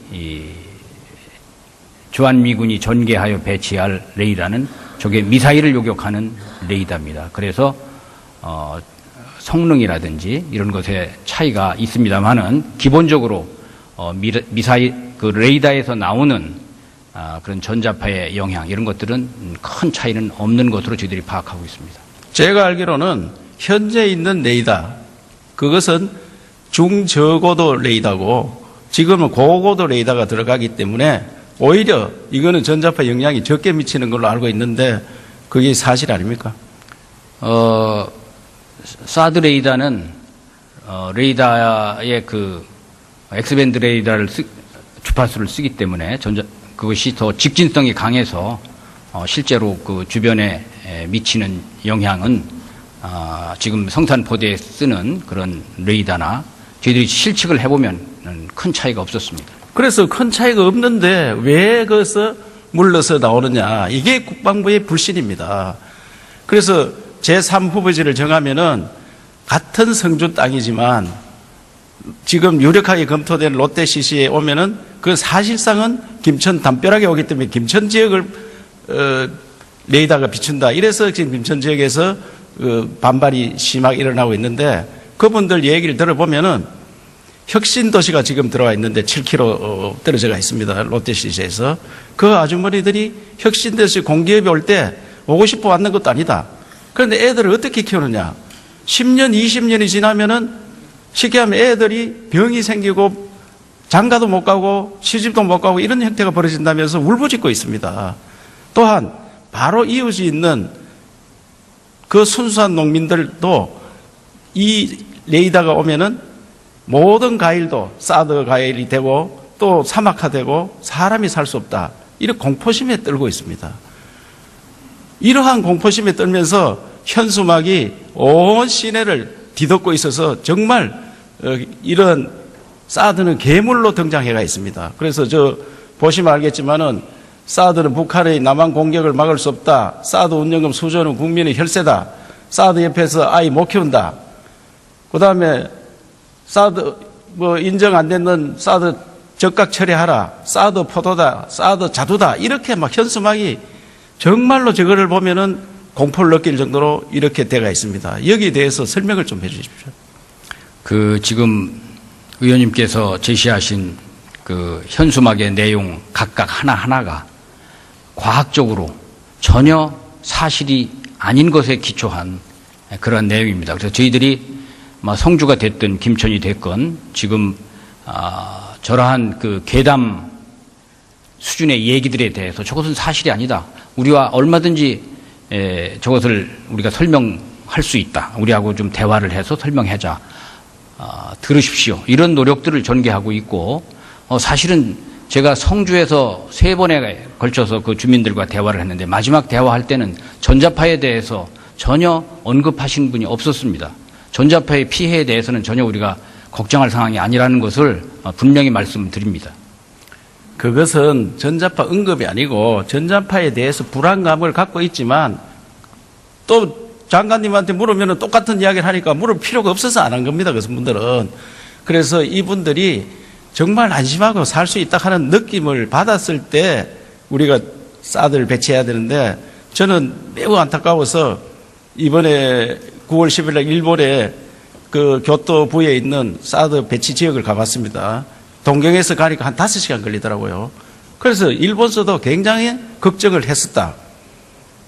주한미군이 전개하여 배치할 레이더는 적의 미사일을 요격하는 레이더입니다. 그래서 성능이라든지 이런 것에 차이가 있습니다만은 기본적으로 미사일 그 레이더에서 나오는 그런 전자파의 영향 이런 것들은 큰 차이는 없는 것으로 저희들이 파악하고 있습니다. 제가 알기로는 현재 있는 레이더, 그것은 중저고도 레이더고 지금은 고고도 레이더가 들어가기 때문에 오히려 이거는 전자파 영향이 적게 미치는 걸로 알고 있는데 그게 사실 아닙니까? 사드 레이더는 레이더의 그 X밴드 레이더를 주파수를 쓰기 때문에 그것이 더 직진성이 강해서 실제로 그 주변에 미치는 영향은 지금 성산포대에 쓰는 그런 레이더나 저희들이 실측을 해보면 큰 차이가 없었습니다. 그래서 큰 차이가 없는데 왜 거기서 물러서 나오느냐. 이게 국방부의 불신입니다. 그래서 제3후보지를 정하면은 같은 성주 땅이지만 지금 유력하게 검토된 롯데 CC에 오면은 그 사실상은 김천 담벼락에 오기 때문에 김천 지역을 레이더가 비춘다. 이래서 지금 김천 지역에서 반발이 심하게 일어나고 있는데 그분들 얘기를 들어보면은 혁신도시가 지금 들어와 있는데 7km 떨어져가 있습니다. 롯데시티에서. 그 아주머니들이 혁신도시 공기업이 올 때 오고 싶어 왔는 것도 아니다. 그런데 애들을 어떻게 키우느냐. 10년, 20년이 지나면은 쉽게 하면 애들이 병이 생기고 장가도 못 가고 시집도 못 가고 이런 형태가 벌어진다면서 울부짖고 있습니다. 또한 바로 이웃이 있는 그 순수한 농민들도 이 레이더가 오면은 모든 과일도 사드 과일이 되고 또 사막화되고 사람이 살 수 없다. 이런 공포심에 떨고 있습니다. 이러한 공포심에 떨면서 현수막이 온 시내를 뒤덮고 있어서 정말 이런 사드는 괴물로 등장해가 있습니다. 그래서 보시면 알겠지만은 사드는 북한의 남한 공격을 막을 수 없다. 사드 운영금 수조는 국민의 혈세다. 사드 옆에서 아이 못 키운다. 그 다음에 사드 인정 안 되는 사드 적각 처리하라. 사드 포도다. 사드 자두다. 이렇게 막 현수막이 정말로 저거를 보면은 공포를 느낄 정도로 이렇게 돼가 있습니다. 여기에 대해서 설명을 좀 해 주십시오. 지금 의원님께서 제시하신 그 현수막의 내용 각각 하나하나가 과학적으로 전혀 사실이 아닌 것에 기초한 그런 내용입니다. 그래서 저희들이 성주가 됐든 김천이 됐건 지금 저러한 그 괴담 수준의 얘기들에 대해서 저것은 사실이 아니다. 우리와 얼마든지 저것을 우리가 설명할 수 있다. 우리하고 좀 대화를 해서 설명하자. 들으십시오. 이런 노력들을 전개하고 있고 사실은 제가 성주에서 3번에 걸쳐서 그 주민들과 대화를 했는데 마지막 대화할 때는 전자파에 대해서 전혀 언급하신 분이 없었습니다. 전자파의 피해에 대해서는 전혀 우리가 걱정할 상황이 아니라는 것을 분명히 말씀드립니다. 그것은 전자파 언급이 아니고 전자파에 대해서 불안감을 갖고 있지만 또 장관님한테 물으면 똑같은 이야기를 하니까 물을 필요가 없어서 안 한 겁니다. 그래서 분들은. 그래서 이분들이 정말 안심하고 살 수 있다 하는 느낌을 받았을 때 우리가 사드를 배치해야 되는데 저는 매우 안타까워서 이번에 9월 10일 날 일본에 그 교토부에 있는 사드 배치 지역을 가봤습니다. 동경에서 가니까 한 5시간 걸리더라고요. 그래서 일본서도 굉장히 걱정을 했었다.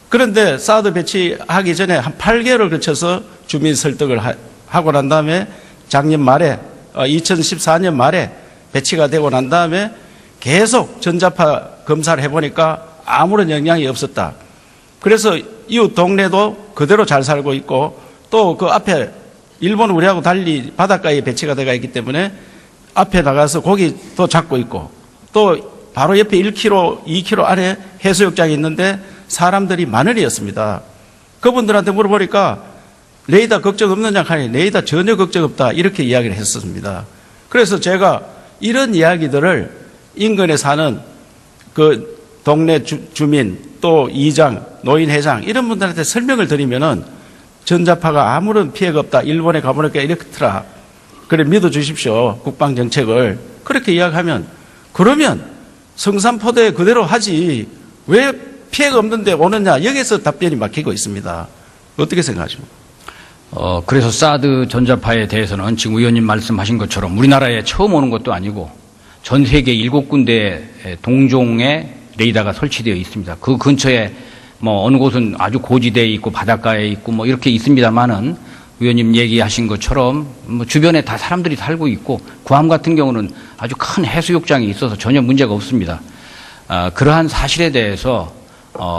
그런데 사드 배치하기 전에 한 8개월을 거쳐서 주민 설득을 하고 난 다음에 작년 말에 2014년 말에 배치가 되고 난 다음에 계속 전자파 검사를 해보니까 아무런 영향이 없었다. 그래서 이웃 동네도 그대로 잘 살고 있고 또 그 앞에 일본은 우리하고 달리 바닷가에 배치가 되어 있기 때문에 앞에 나가서 고기도 잡고 있고 또 바로 옆에 1km, 2km 안에 해수욕장이 있는데 사람들이 만원이었습니다. 그분들한테 물어보니까 레이더 걱정 없느냐 하니 레이더 전혀 걱정 없다 이렇게 이야기를 했었습니다. 그래서 제가 이런 이야기들을 인근에 사는 그 동네 주민 또 이장, 노인회장 이런 분들한테 설명을 드리면은 전자파가 아무런 피해가 없다. 일본에 가보니까 이렇더라. 그래 믿어주십시오. 국방정책을. 그렇게 이야기하면 그러면 성산포대에 그대로 하지 왜 피해가 없는데 오느냐. 여기서 답변이 막히고 있습니다. 어떻게 생각하십니까? 그래서 사드 전자파에 대해서는 지금 의원님 말씀하신 것처럼 우리나라에 처음 오는 것도 아니고 전 세계 7군데 동종의 레이더가 설치되어 있습니다. 그 근처에 뭐 어느 곳은 아주 고지대에 있고 바닷가에 있고 뭐 이렇게 있습니다만은 의원님 얘기하신 것처럼 뭐 주변에 다 사람들이 살고 있고 구암 같은 경우는 아주 큰 해수욕장이 있어서 전혀 문제가 없습니다. 그러한 사실에 대해서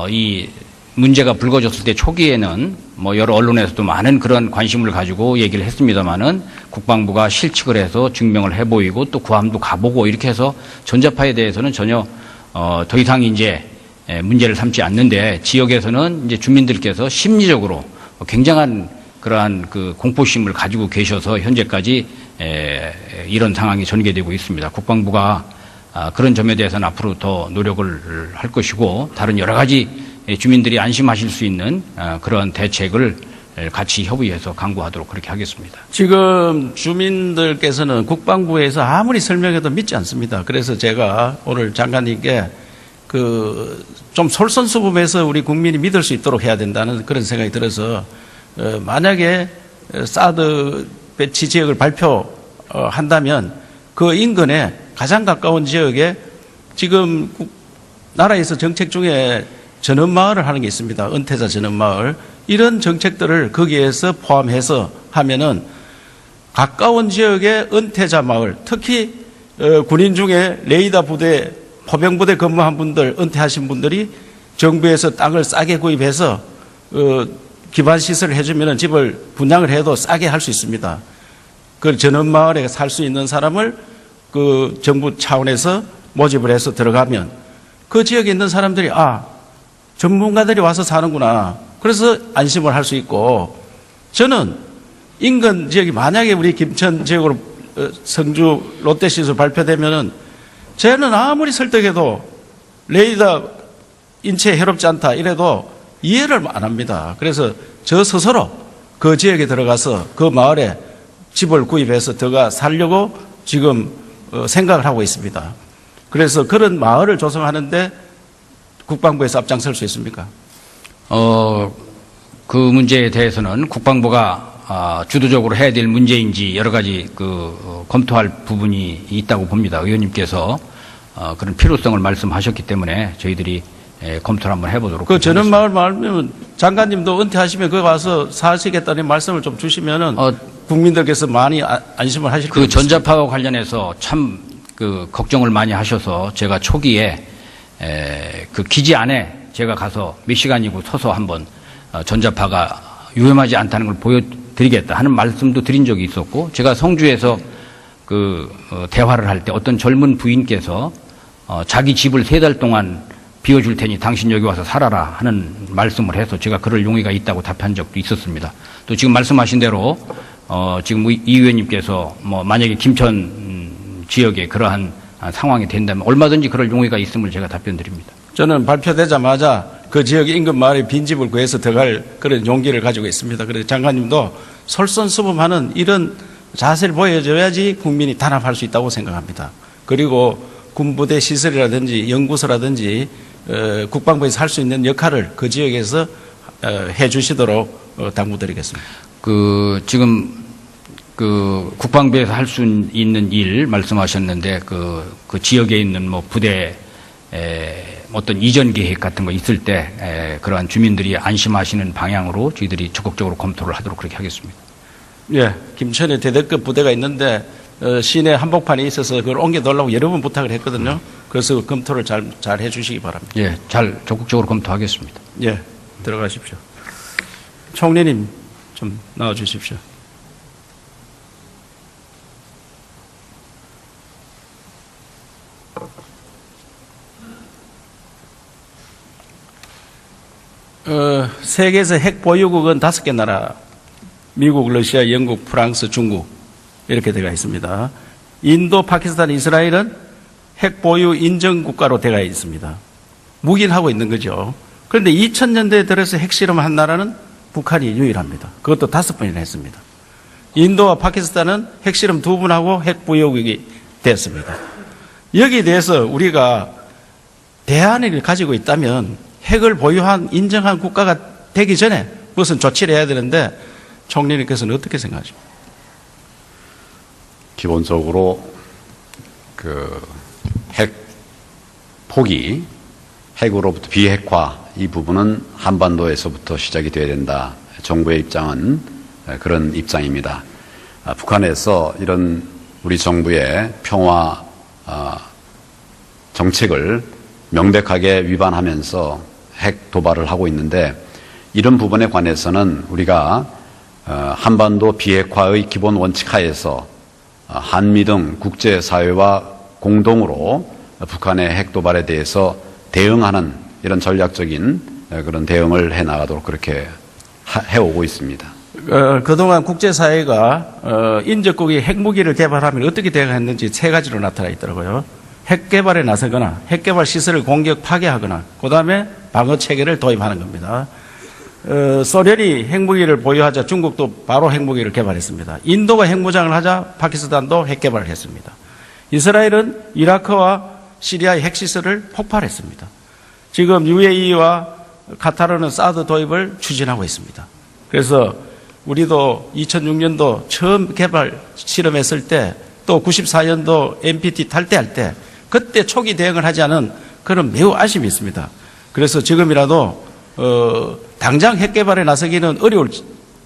이 문제가 불거졌을 때 초기에는 뭐 여러 언론에서도 많은 그런 관심을 가지고 얘기를 했습니다만은 국방부가 실측을 해서 증명을 해보이고 또 구암도 가보고 이렇게 해서 전자파에 대해서는 전혀 더 이상 이제 문제를 삼지 않는데 지역에서는 이제 주민들께서 심리적으로 굉장한 그러한 그 공포심을 가지고 계셔서 현재까지 이런 상황이 전개되고 있습니다. 국방부가 그런 점에 대해서는 앞으로 더 노력을 할 것이고 다른 여러 가지 주민들이 안심하실 수 있는 그런 대책을 같이 협의해서 강구하도록 그렇게 하겠습니다. 지금 주민들께서는 국방부에서 아무리 설명해도 믿지 않습니다. 그래서 제가 오늘 장관님께 좀 솔선수범해서 우리 국민이 믿을 수 있도록 해야 된다는 그런 생각이 들어서 만약에 사드 배치 지역을 발표한다면 그 인근에 가장 가까운 지역에 지금 나라에서 정책 중에 전원마을을 하는 게 있습니다. 은퇴자 전원마을. 이런 정책들을 거기에서 포함해서 하면은 가까운 지역의 은퇴자 마을, 특히 군인 중에 레이더 부대, 포병부대 근무한 분들, 은퇴하신 분들이 정부에서 땅을 싸게 구입해서 기반시설을 해주면 집을 분양을 해도 싸게 할 수 있습니다. 그 전원마을에 살 수 있는 사람을 그 정부 차원에서 모집을 해서 들어가면 그 지역에 있는 사람들이 전문가들이 와서 사는구나. 그래서 안심을 할 수 있고 저는 인근 지역이 만약에 우리 김천 지역으로 성주 롯데시설 발표되면은 저는 아무리 설득해도 레이더 인체에 해롭지 않다 이래도 이해를 안 합니다. 그래서 저 스스로 그 지역에 들어가서 그 마을에 집을 구입해서 들어가 살려고 지금 생각을 하고 있습니다. 그래서 그런 마을을 조성하는데 국방부에서 앞장설 수 있습니까? 그 문제에 대해서는 국방부가 주도적으로 해야 될 문제인지 여러 가지 검토할 부분이 있다고 봅니다. 의원님께서 그런 필요성을 말씀하셨기 때문에 저희들이 검토를 한번 해보도록. 그 전원마을 말면 장관님도 은퇴하시면 거기 와서 사시겠다는 말씀을 좀 주시면은 국민들께서 많이 안심을 하실 거예요. 그 전자파와 관련해서 참 걱정을 많이 하셔서 제가 초기에 그 기지 안에 제가 가서 몇 시간이고 서서 한번 전자파가 위험하지 않다는 걸 보여드리겠다 하는 말씀도 드린 적이 있었고 제가 성주에서 대화를 할 때 어떤 젊은 부인께서 자기 집을 3달 동안 비워줄 테니 당신 여기 와서 살아라 하는 말씀을 해서 제가 그럴 용의가 있다고 답한 적도 있었습니다. 또 지금 말씀하신 대로 지금 이 의원님께서 뭐 만약에 김천 지역에 그러한 상황이 된다면 얼마든지 그럴 용의가 있음을 제가 답변드립니다. 저는 발표되자마자 그 지역 인근 마을에 빈집을 구해서 들어갈 그런 용기를 가지고 있습니다. 그래서 장관님도 솔선수범하는 이런 자세를 보여줘야지 국민이 단합할 수 있다고 생각합니다. 그리고 군부대 시설이라든지 연구소라든지 국방부에서 할 수 있는 역할을 그 지역에서 해 주시도록 당부드리겠습니다. 지금 국방부에서 할 수 있는 일 말씀하셨는데 그 지역에 있는 뭐 부대 어떤 이전 계획 같은 거 있을 때 그러한 주민들이 안심하시는 방향으로 저희들이 적극적으로 검토를 하도록 그렇게 하겠습니다. 예, 김천에 대대급 부대가 있는데 시내 한복판에 있어서 그걸 옮겨놓으려고 여러 번 부탁을 했거든요. 그래서 검토를 잘 해주시기 바랍니다. 예, 잘 적극적으로 검토하겠습니다. 예, 들어가십시오. 총리님 좀 나와주십시오. 세계에서 핵 보유국은 5개 나라, 미국, 러시아, 영국, 프랑스, 중국 이렇게 되어 있습니다. 인도, 파키스탄, 이스라엘은 핵 보유 인정 국가로 되어 있습니다. 묵인하고 있는 거죠. 그런데 2000년대에 들어서 핵실험을 한 나라는 북한이 유일합니다. 그것도 5번이나 했습니다. 인도와 파키스탄은 핵실험 2번 하고 핵 보유국이 됐습니다. 여기에 대해서 우리가 대안을 가지고 있다면 핵을 보유한 인정한 국가가 되기 전에 무슨 조치를 해야 되는데 총리님께서는 어떻게 생각하십니까? 기본적으로 핵 포기, 핵으로부터 비핵화 이 부분은 한반도에서부터 시작이 돼야 된다. 정부의 입장은 그런 입장입니다. 북한에서 이런 우리 정부의 평화 정책을 명백하게 위반하면서 핵 도발을 하고 있는데 이런 부분에 관해서는 우리가 한반도 비핵화의 기본 원칙 하에서 한미 등 국제사회와 공동으로 북한의 핵 도발에 대해서 대응하는 이런 전략적인 그런 대응을 해나가도록 그렇게 해오고 있습니다. 그동안 국제사회가 인접국이 핵무기를 개발하면 어떻게 대응했는지 3가지로 나타나 있더라고요. 핵 개발에 나서거나 핵 개발 시설을 공격 파괴하거나 그다음에 방어 체계를 도입하는 겁니다. 소련이 핵무기를 보유하자 중국도 바로 핵무기를 개발했습니다. 인도가 핵무장을 하자 파키스탄도 핵 개발을 했습니다. 이스라엘은 이라크와 시리아의 핵시설을 폭발했습니다. 지금 UAE와 카타르는 사드 도입을 추진하고 있습니다. 그래서 우리도 2006년도 처음 개발 실험했을 때 또 94년도 NPT 탈퇴할 때 그때 초기 대응을 하지 않은 그런 매우 아쉬움이 있습니다. 그래서 지금이라도 당장 핵 개발에 나서기는 어려울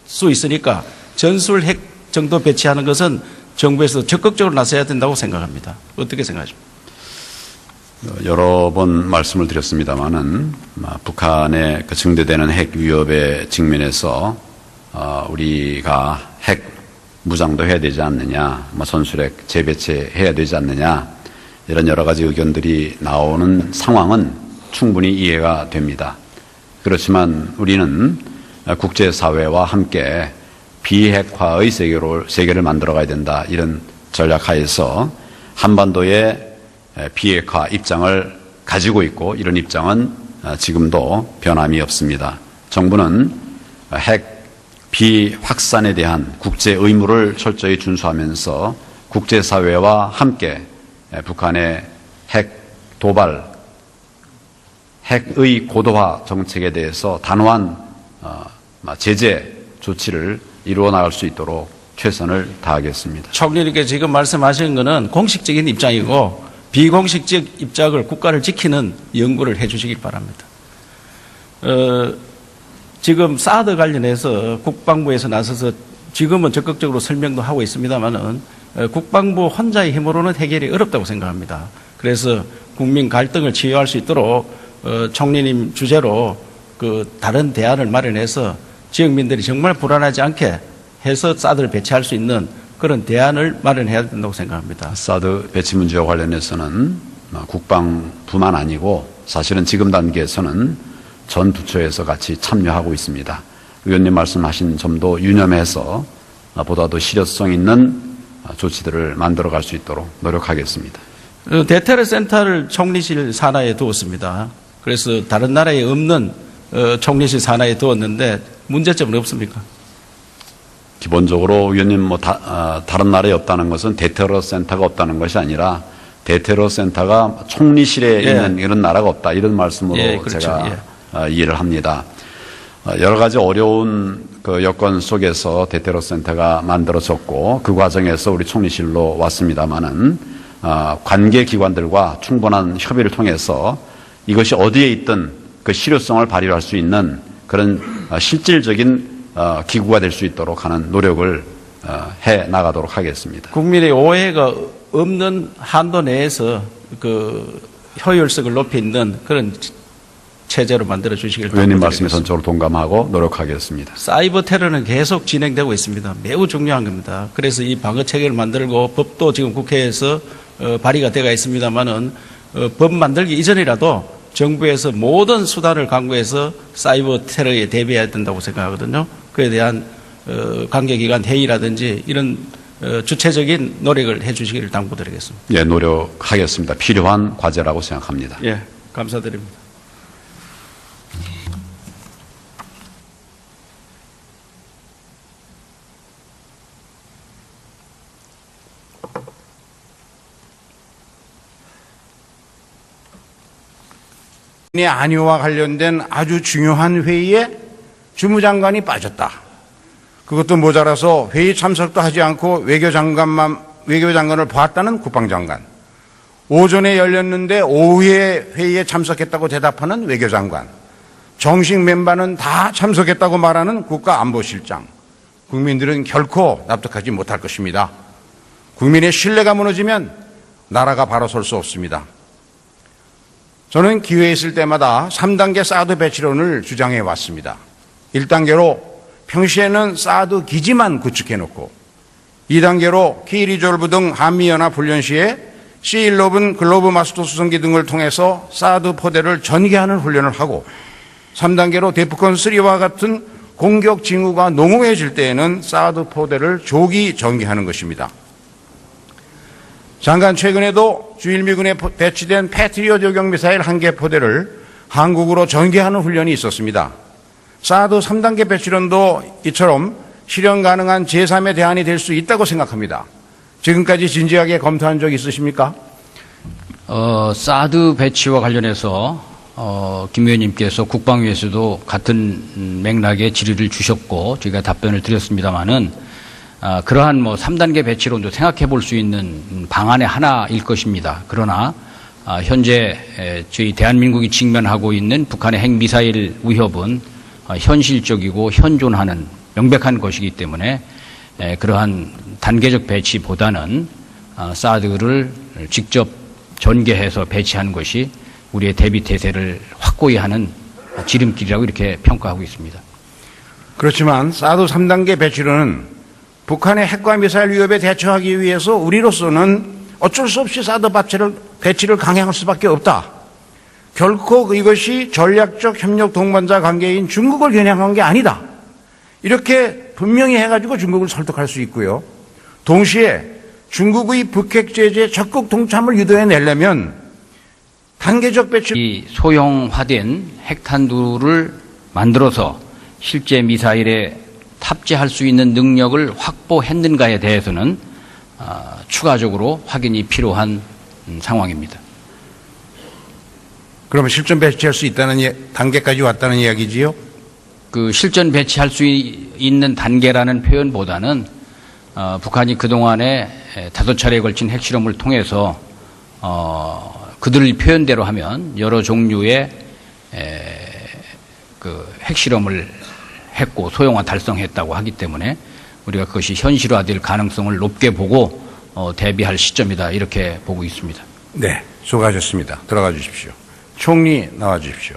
수 있으니까 전술 핵 정도 배치하는 것은 정부에서 적극적으로 나서야 된다고 생각합니다. 어떻게 생각하십니까? 여러 번 말씀을 드렸습니다마는 북한의 그 증대되는 핵 위협에 직면해서 우리가 핵 무장도 해야 되지 않느냐, 전술핵 재배치해야 되지 않느냐 이런 여러 가지 의견들이 나오는 상황은 충분히 이해가 됩니다. 그렇지만 우리는 국제사회와 함께 비핵화의 세계를 만들어가야 된다 이런 전략하에서 한반도의 비핵화 입장을 가지고 있고 이런 입장은 지금도 변함이 없습니다. 정부는 핵 비확산에 대한 국제 의무를 철저히 준수하면서 국제사회와 함께 북한의 핵 도발, 핵의 고도화 정책에 대해서 단호한 제재 조치를 이루어 나갈 수 있도록 최선을 다하겠습니다. 총리님께 지금 말씀하신 것은 공식적인 입장이고 비공식적 입장을 국가를 지키는 연구를 해 주시기 바랍니다. 지금 사드 관련해서 국방부에서 나서서 지금은 적극적으로 설명도 하고 있습니다만은 국방부 혼자의 힘으로는 해결이 어렵다고 생각합니다. 그래서 국민 갈등을 치유할 수 있도록 총리님 주재로 그 다른 대안을 마련해서 지역민들이 정말 불안하지 않게 해서 사드를 배치할 수 있는 그런 대안을 마련해야 된다고 생각합니다. 사드 배치 문제와 관련해서는 국방부만 아니고 사실은 지금 단계에서는 전 부처에서 같이 참여하고 있습니다. 의원님 말씀하신 점도 유념해서 보다 더 실효성 있는 조치들을 만들어갈 수 있도록 노력하겠습니다. 대테러 센터를 총리실 산하에 두었습니다. 그래서 다른 나라에 없는 총리실 산하에 두었는데 문제점은 없습니까? 기본적으로 의원님 다른 나라에 없다는 것은 대테러 센터가 없다는 것이 아니라 대테러 센터가 총리실에 있는 이런 나라가 없다 이런 말씀으로 그렇죠. 제가 이해를 합니다. 여러 가지 어려운 그 여건 속에서 대테러 센터가 만들어졌고 그 과정에서 우리 총리실로 왔습니다마는 관계 기관들과 충분한 협의를 통해서 이것이 어디에 있든 그 실효성을 발휘할 수 있는 그런 실질적인 기구가 될 수 있도록 하는 노력을 해 나가도록 하겠습니다. 국민의 오해가 없는 한도 내에서 그 효율성을 높이는 그런 체제로 만들어 주시길 의원님 말씀에 당부드리겠습니다. 전적으로 동감하고 노력하겠습니다. 사이버 테러는 계속 진행되고 있습니다. 매우 중요한 겁니다. 그래서 이 방어 체계를 만들고 법도 지금 국회에서 발의가 되어 있습니다만은 법 만들기 이전이라도 정부에서 모든 수단을 강구해서 사이버 테러에 대비해야 된다고 생각하거든요. 그에 대한 관계기관 회의라든지 이런 주체적인 노력을 해 주시기를 당부드리겠습니다. 예, 노력하겠습니다. 필요한 과제라고 생각합니다. 예, 감사드립니다. 안위와 관련된 아주 중요한 회의에 주무장관이 빠졌다. 그것도 모자라서 회의 참석도 하지 않고 외교장관을 봤다는 국방장관. 오전에 열렸는데 오후에 회의에 참석했다고 대답하는 외교장관. 정식 멤버는 다 참석했다고 말하는 국가안보실장. 국민들은 결코 납득하지 못할 것입니다. 국민의 신뢰가 무너지면 나라가 바로 설 수 없습니다. 저는 기회 있을 때마다 3단계 사드 배치론을 주장해 왔습니다. 1단계로 평시에는 사드 기지만 구축해놓고 2단계로 K-리졸브 등 한미연합 훈련 시에 C-11 글로브 마스터 수송기 등을 통해서 사드 포대를 전개하는 훈련을 하고 3단계로 데프콘 3와 같은 공격 징후가 농후해질 때에는 사드 포대를 조기 전개하는 것입니다. 잠깐 최근에도 주일미군에 배치된 패트리엇 요격 미사일 1개 포대를 한국으로 전개하는 훈련이 있었습니다. 사드 3단계 배치론도 이처럼 실현 가능한 제3의 대안이 될 수 있다고 생각합니다. 지금까지 진지하게 검토한 적 있으십니까? 사드 배치와 관련해서 김 의원님께서 국방위에서도 같은 맥락의 질의를 주셨고 저희가 답변을 드렸습니다마는 그러한 3단계 배치론도 생각해 볼 수 있는 방안의 하나일 것입니다. 그러나 현재 저희 대한민국이 직면하고 있는 북한의 핵미사일 위협은 현실적이고 현존하는 명백한 것이기 때문에 그러한 단계적 배치보다는 사드를 직접 전개해서 배치하는 것이 우리의 대비 태세를 확고히 하는 지름길이라고 이렇게 평가하고 있습니다. 그렇지만 사드 3단계 배치론은 북한의 핵과 미사일 위협에 대처하기 위해서 우리로서는 어쩔 수 없이 사드 배치를 강행할 수밖에 없다. 결코 이것이 전략적 협력 동반자 관계인 중국을 겨냥한 게 아니다. 이렇게 분명히 해가지고 중국을 설득할 수 있고요. 동시에 중국의 북핵 제재에 적극 동참을 유도해내려면 단계적 배치 이 소형화된 핵탄두를 만들어서 실제 미사일에 탑재할 수 있는 능력을 확보했는가에 대해서는 추가적으로 확인이 필요한 상황입니다. 그러면 실전 배치할 수 있다는 단계까지 왔다는 이야기지요? 그 실전 배치할 수 있는 단계라는 표현보다는 북한이 그동안에 5차례에 걸친 핵실험을 통해서 그들 표현대로 하면 여러 종류의 그 핵실험을 했고 소형화 달성했다고 하기 때문에 우리가 그것이 현실화될 가능성을 높게 보고 대비할 시점이다 이렇게 보고 있습니다. 네, 수고하셨습니다. 들어가 주십시오. 총리 나와 주십시오.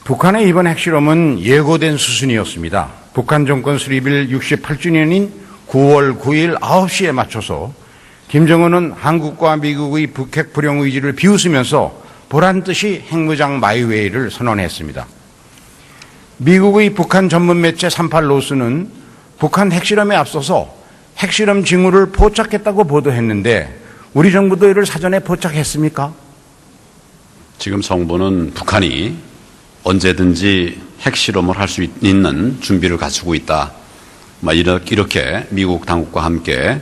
북한의 이번 핵실험은 예고된 수순이었습니다. 북한 정권 수립일 68주년인 9월 9일 9시에 맞춰서 김정은은 한국과 미국의 북핵 불용 의지를 비웃으면서 보란듯이 핵무장 마이웨이를 선언했습니다. 미국의 북한 전문 매체 38노스는 북한 핵실험에 앞서서 핵실험 징후를 포착했다고 보도했는데 우리 정부도 이를 사전에 포착했습니까? 지금 정부는 북한이 언제든지 핵실험을 할 수 있는 준비를 갖추고 있다. 이렇게 미국 당국과 함께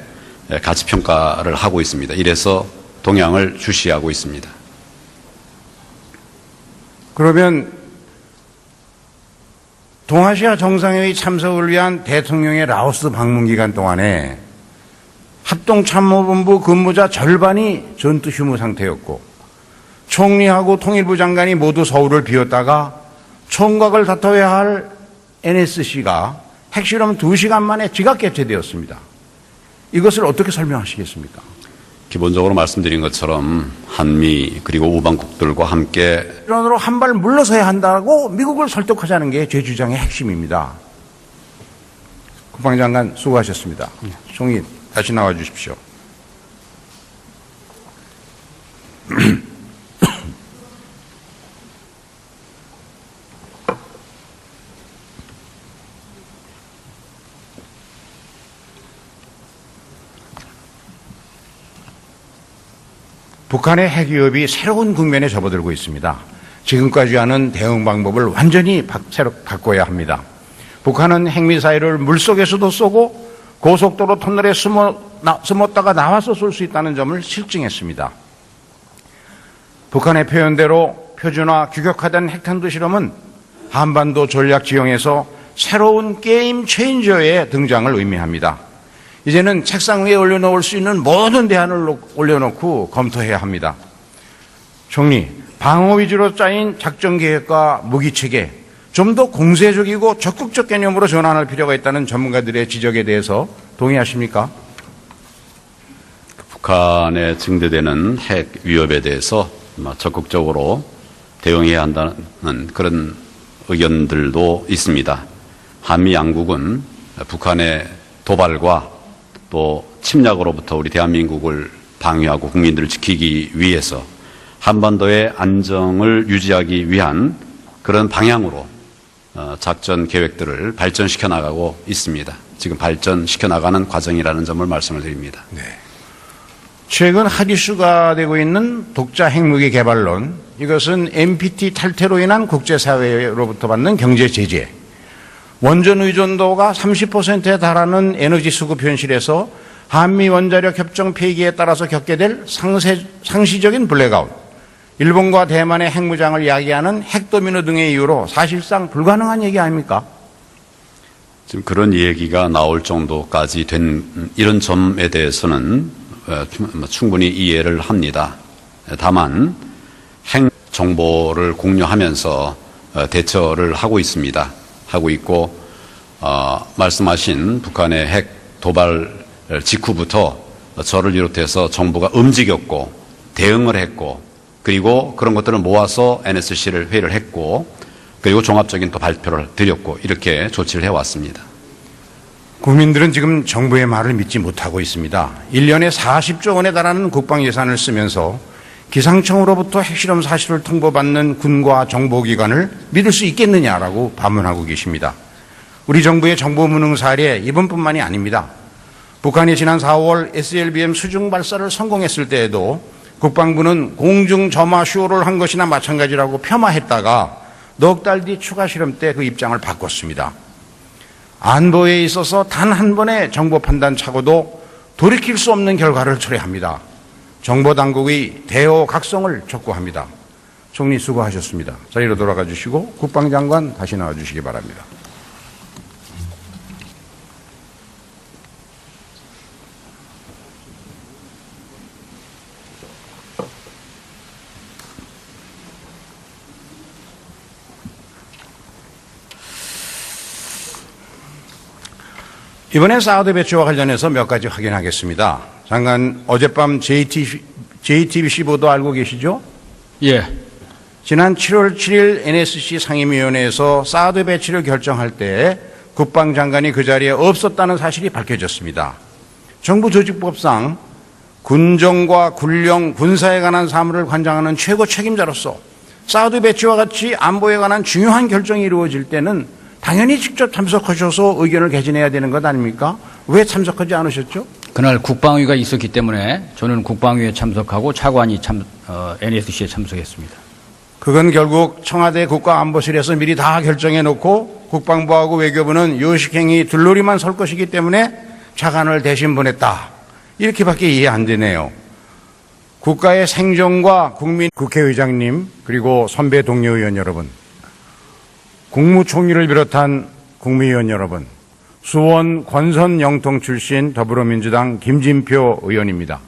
가치 평가를 하고 있습니다. 이래서 동향을 주시하고 있습니다. 그러면 동아시아 정상회의 참석을 위한 대통령의 라오스 방문 기간 동안에 합동참모본부 근무자 절반이 전투 휴무 상태였고 총리하고 통일부 장관이 모두 서울을 비웠다가 총각을 다퉈야 할 NSC가 핵실험 2시간 만에 지각 개최되었습니다. 이것을 어떻게 설명하시겠습니까? 기본적으로 말씀드린 것처럼 한미 그리고 우방국들과 함께 이런으로 한 발 물러서야 한다고 미국을 설득하자는 게 제 주장의 핵심입니다. 국방장관 수고하셨습니다. 총리 다시 나와 주십시오. 북한의 핵 위협이 새로운 국면에 접어들고 있습니다. 지금까지 하는 대응 방법을 완전히 새로 바꿔야 합니다. 북한은 핵미사일을 물속에서도 쏘고 고속도로 터널에 숨었다가 나와서 쏠 수 있다는 점을 실증했습니다. 북한의 표현대로 표준화 규격화된 핵탄두 실험은 한반도 전략 지형에서 새로운 게임 체인저의 등장을 의미합니다. 이제는 책상 위에 올려놓을 수 있는 모든 대안을 올려놓고 검토해야 합니다. 총리, 방어 위주로 짜인 작전 계획과 무기 체계, 좀 더 공세적이고 적극적 개념으로 전환할 필요가 있다는 전문가들의 지적에 대해서 동의하십니까? 북한에 증대되는 핵 위협에 대해서 적극적으로 대응해야 한다는 그런 의견들도 있습니다. 한미 양국은 북한의 도발과 또 침략으로부터 우리 대한민국을 방위하고 국민들을 지키기 위해서 한반도의 안정을 유지하기 위한 그런 방향으로 작전 계획들을 발전시켜 나가고 있습니다. 지금 발전시켜 나가는 과정이라는 점을 말씀을 드립니다. 네. 최근 핫 이슈가 되고 있는 독자 핵무기 개발론, 이것은 NPT 탈퇴로 인한 국제사회로부터 받는 경제 제재, 원전 의존도가 30%에 달하는 에너지 수급 현실에서 한미 원자력 협정 폐기에 따라서 겪게 될 상시적인 블랙아웃, 일본과 대만의 핵무장을 야기하는 핵도미노 등의 이유로 사실상 불가능한 얘기 아닙니까? 지금 그런 얘기가 나올 정도까지 된 이런 점에 대해서는 충분히 이해를 합니다. 다만 핵 정보를 공유하면서 대처를 하고 있습니다. 하고 있고 말씀하신 북한의 핵 도발 직후부터 저를 비롯해서 정부가 움직였고 대응을 했고 그리고 그런 것들을 모아서 NSC를 회의를 했고 그리고 종합적인 또 발표를 드렸고 이렇게 조치를 해왔습니다. 국민들은 지금 정부의 말을 믿지 못하고 있습니다. 1년에 40조 원에 달하는 국방 예산을 쓰면서 기상청으로부터 핵실험 사실을 통보받는 군과 정보기관을 믿을 수 있겠느냐라고 반문하고 계십니다. 우리 정부의 정보 무능 사례 이번뿐만이 아닙니다. 북한이 지난 4월 SLBM 수중 발사를 성공했을 때에도 국방부는 공중 점화 쇼를 한 것이나 마찬가지라고 폄하했다가 넉 달 뒤 추가 실험 때 그 입장을 바꿨습니다. 안보에 있어서 단 한 번의 정보 판단 착오도 돌이킬 수 없는 결과를 초래합니다. 정보당국의 대오각성을 촉구합니다. 총리 수고하셨습니다. 자리로 돌아가 주시고 국방장관 다시 나와 주시기 바랍니다. 이번에 사우디 배치와 관련해서 몇 가지 확인하겠습니다. 장관, 어젯밤 JTBC 보도 알고 계시죠? 예. 지난 7월 7일 NSC 상임위원회에서 사드 배치를 결정할 때 국방장관이 그 자리에 없었다는 사실이 밝혀졌습니다. 정부 조직법상 군정과 군령, 군사에 관한 사무를 관장하는 최고 책임자로서 사드 배치와 같이 안보에 관한 중요한 결정이 이루어질 때는 당연히 직접 참석하셔서 의견을 개진해야 되는 것 아닙니까? 왜 참석하지 않으셨죠? 그날 국방위가 있었기 때문에 저는 국방위에 참석하고 차관이 NSC에 참석했습니다. 그건 결국 청와대 국가안보실에서 미리 다 결정해 놓고 국방부하고 외교부는 요식행위 들러리만 설 것이기 때문에 차관을 대신 보냈다. 이렇게밖에 이해 안 되네요. 국가의 생존과 국민, 국회의장님, 그리고 선배 동료 의원 여러분, 국무총리를 비롯한 국무위원 여러분, 수원 권선 영통 출신 더불어민주당 김진표 의원입니다.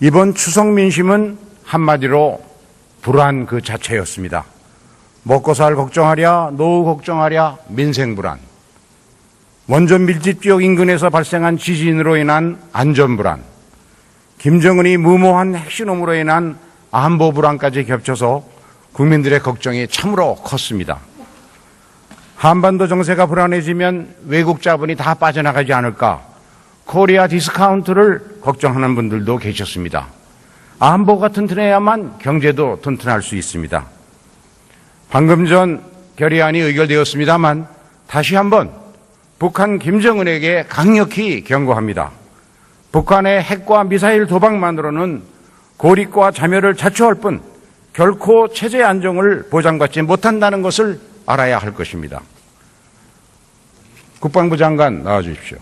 이번 추석 민심은 한마디로 불안 그 자체였습니다. 먹고 살 걱정하랴, 노후 걱정하랴, 민생 불안. 원전 밀집 지역 인근에서 발생한 지진으로 인한 안전 불안. 김정은이 무모한 핵실험으로 인한 안보 불안까지 겹쳐서 국민들의 걱정이 참으로 컸습니다. 한반도 정세가 불안해지면 외국 자본이 다 빠져나가지 않을까, 코리아 디스카운트를 걱정하는 분들도 계셨습니다. 안보가 튼튼해야만 경제도 튼튼할 수 있습니다. 방금 전 결의안이 의결되었습니다만 다시 한번 북한 김정은에게 강력히 경고합니다. 북한의 핵과 미사일 도박만으로는 고립과 자멸을 자초할 뿐 결코 체제 안정을 보장받지 못한다는 것을 알아야 할 것입니다. 국방부 장관 나와 주십시오.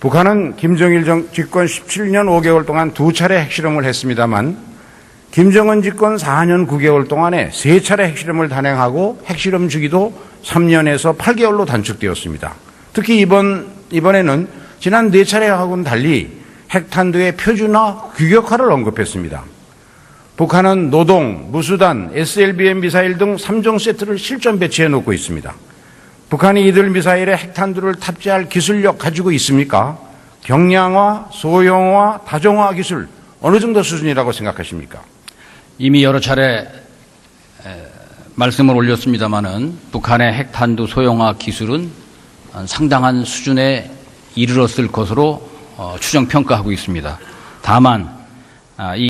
북한은 김정일 집권 17년 5개월 동안 2차례 핵실험을 했습니다만 김정은 집권 4년 9개월 동안에 3차례 핵실험을 단행하고 핵실험 주기도 3년에서 8개월로 단축되었습니다. 특히 이번에는 지난 4차례하고는 달리 핵탄두의 표준화, 규격화를 언급했습니다. 북한은 노동, 무수단, SLBM 미사일 등 3종 세트를 실전 배치해 놓고 있습니다. 북한이 이들 미사일에 핵탄두를 탑재할 기술력 가지고 있습니까? 경량화, 소형화, 다종화 기술 어느 정도 수준이라고 생각하십니까? 이미 여러 차례 말씀을 올렸습니다마는 북한의 핵탄두 소형화 기술은 상당한 수준에 이르렀을 것으로 추정 평가하고 있습니다. 다만 이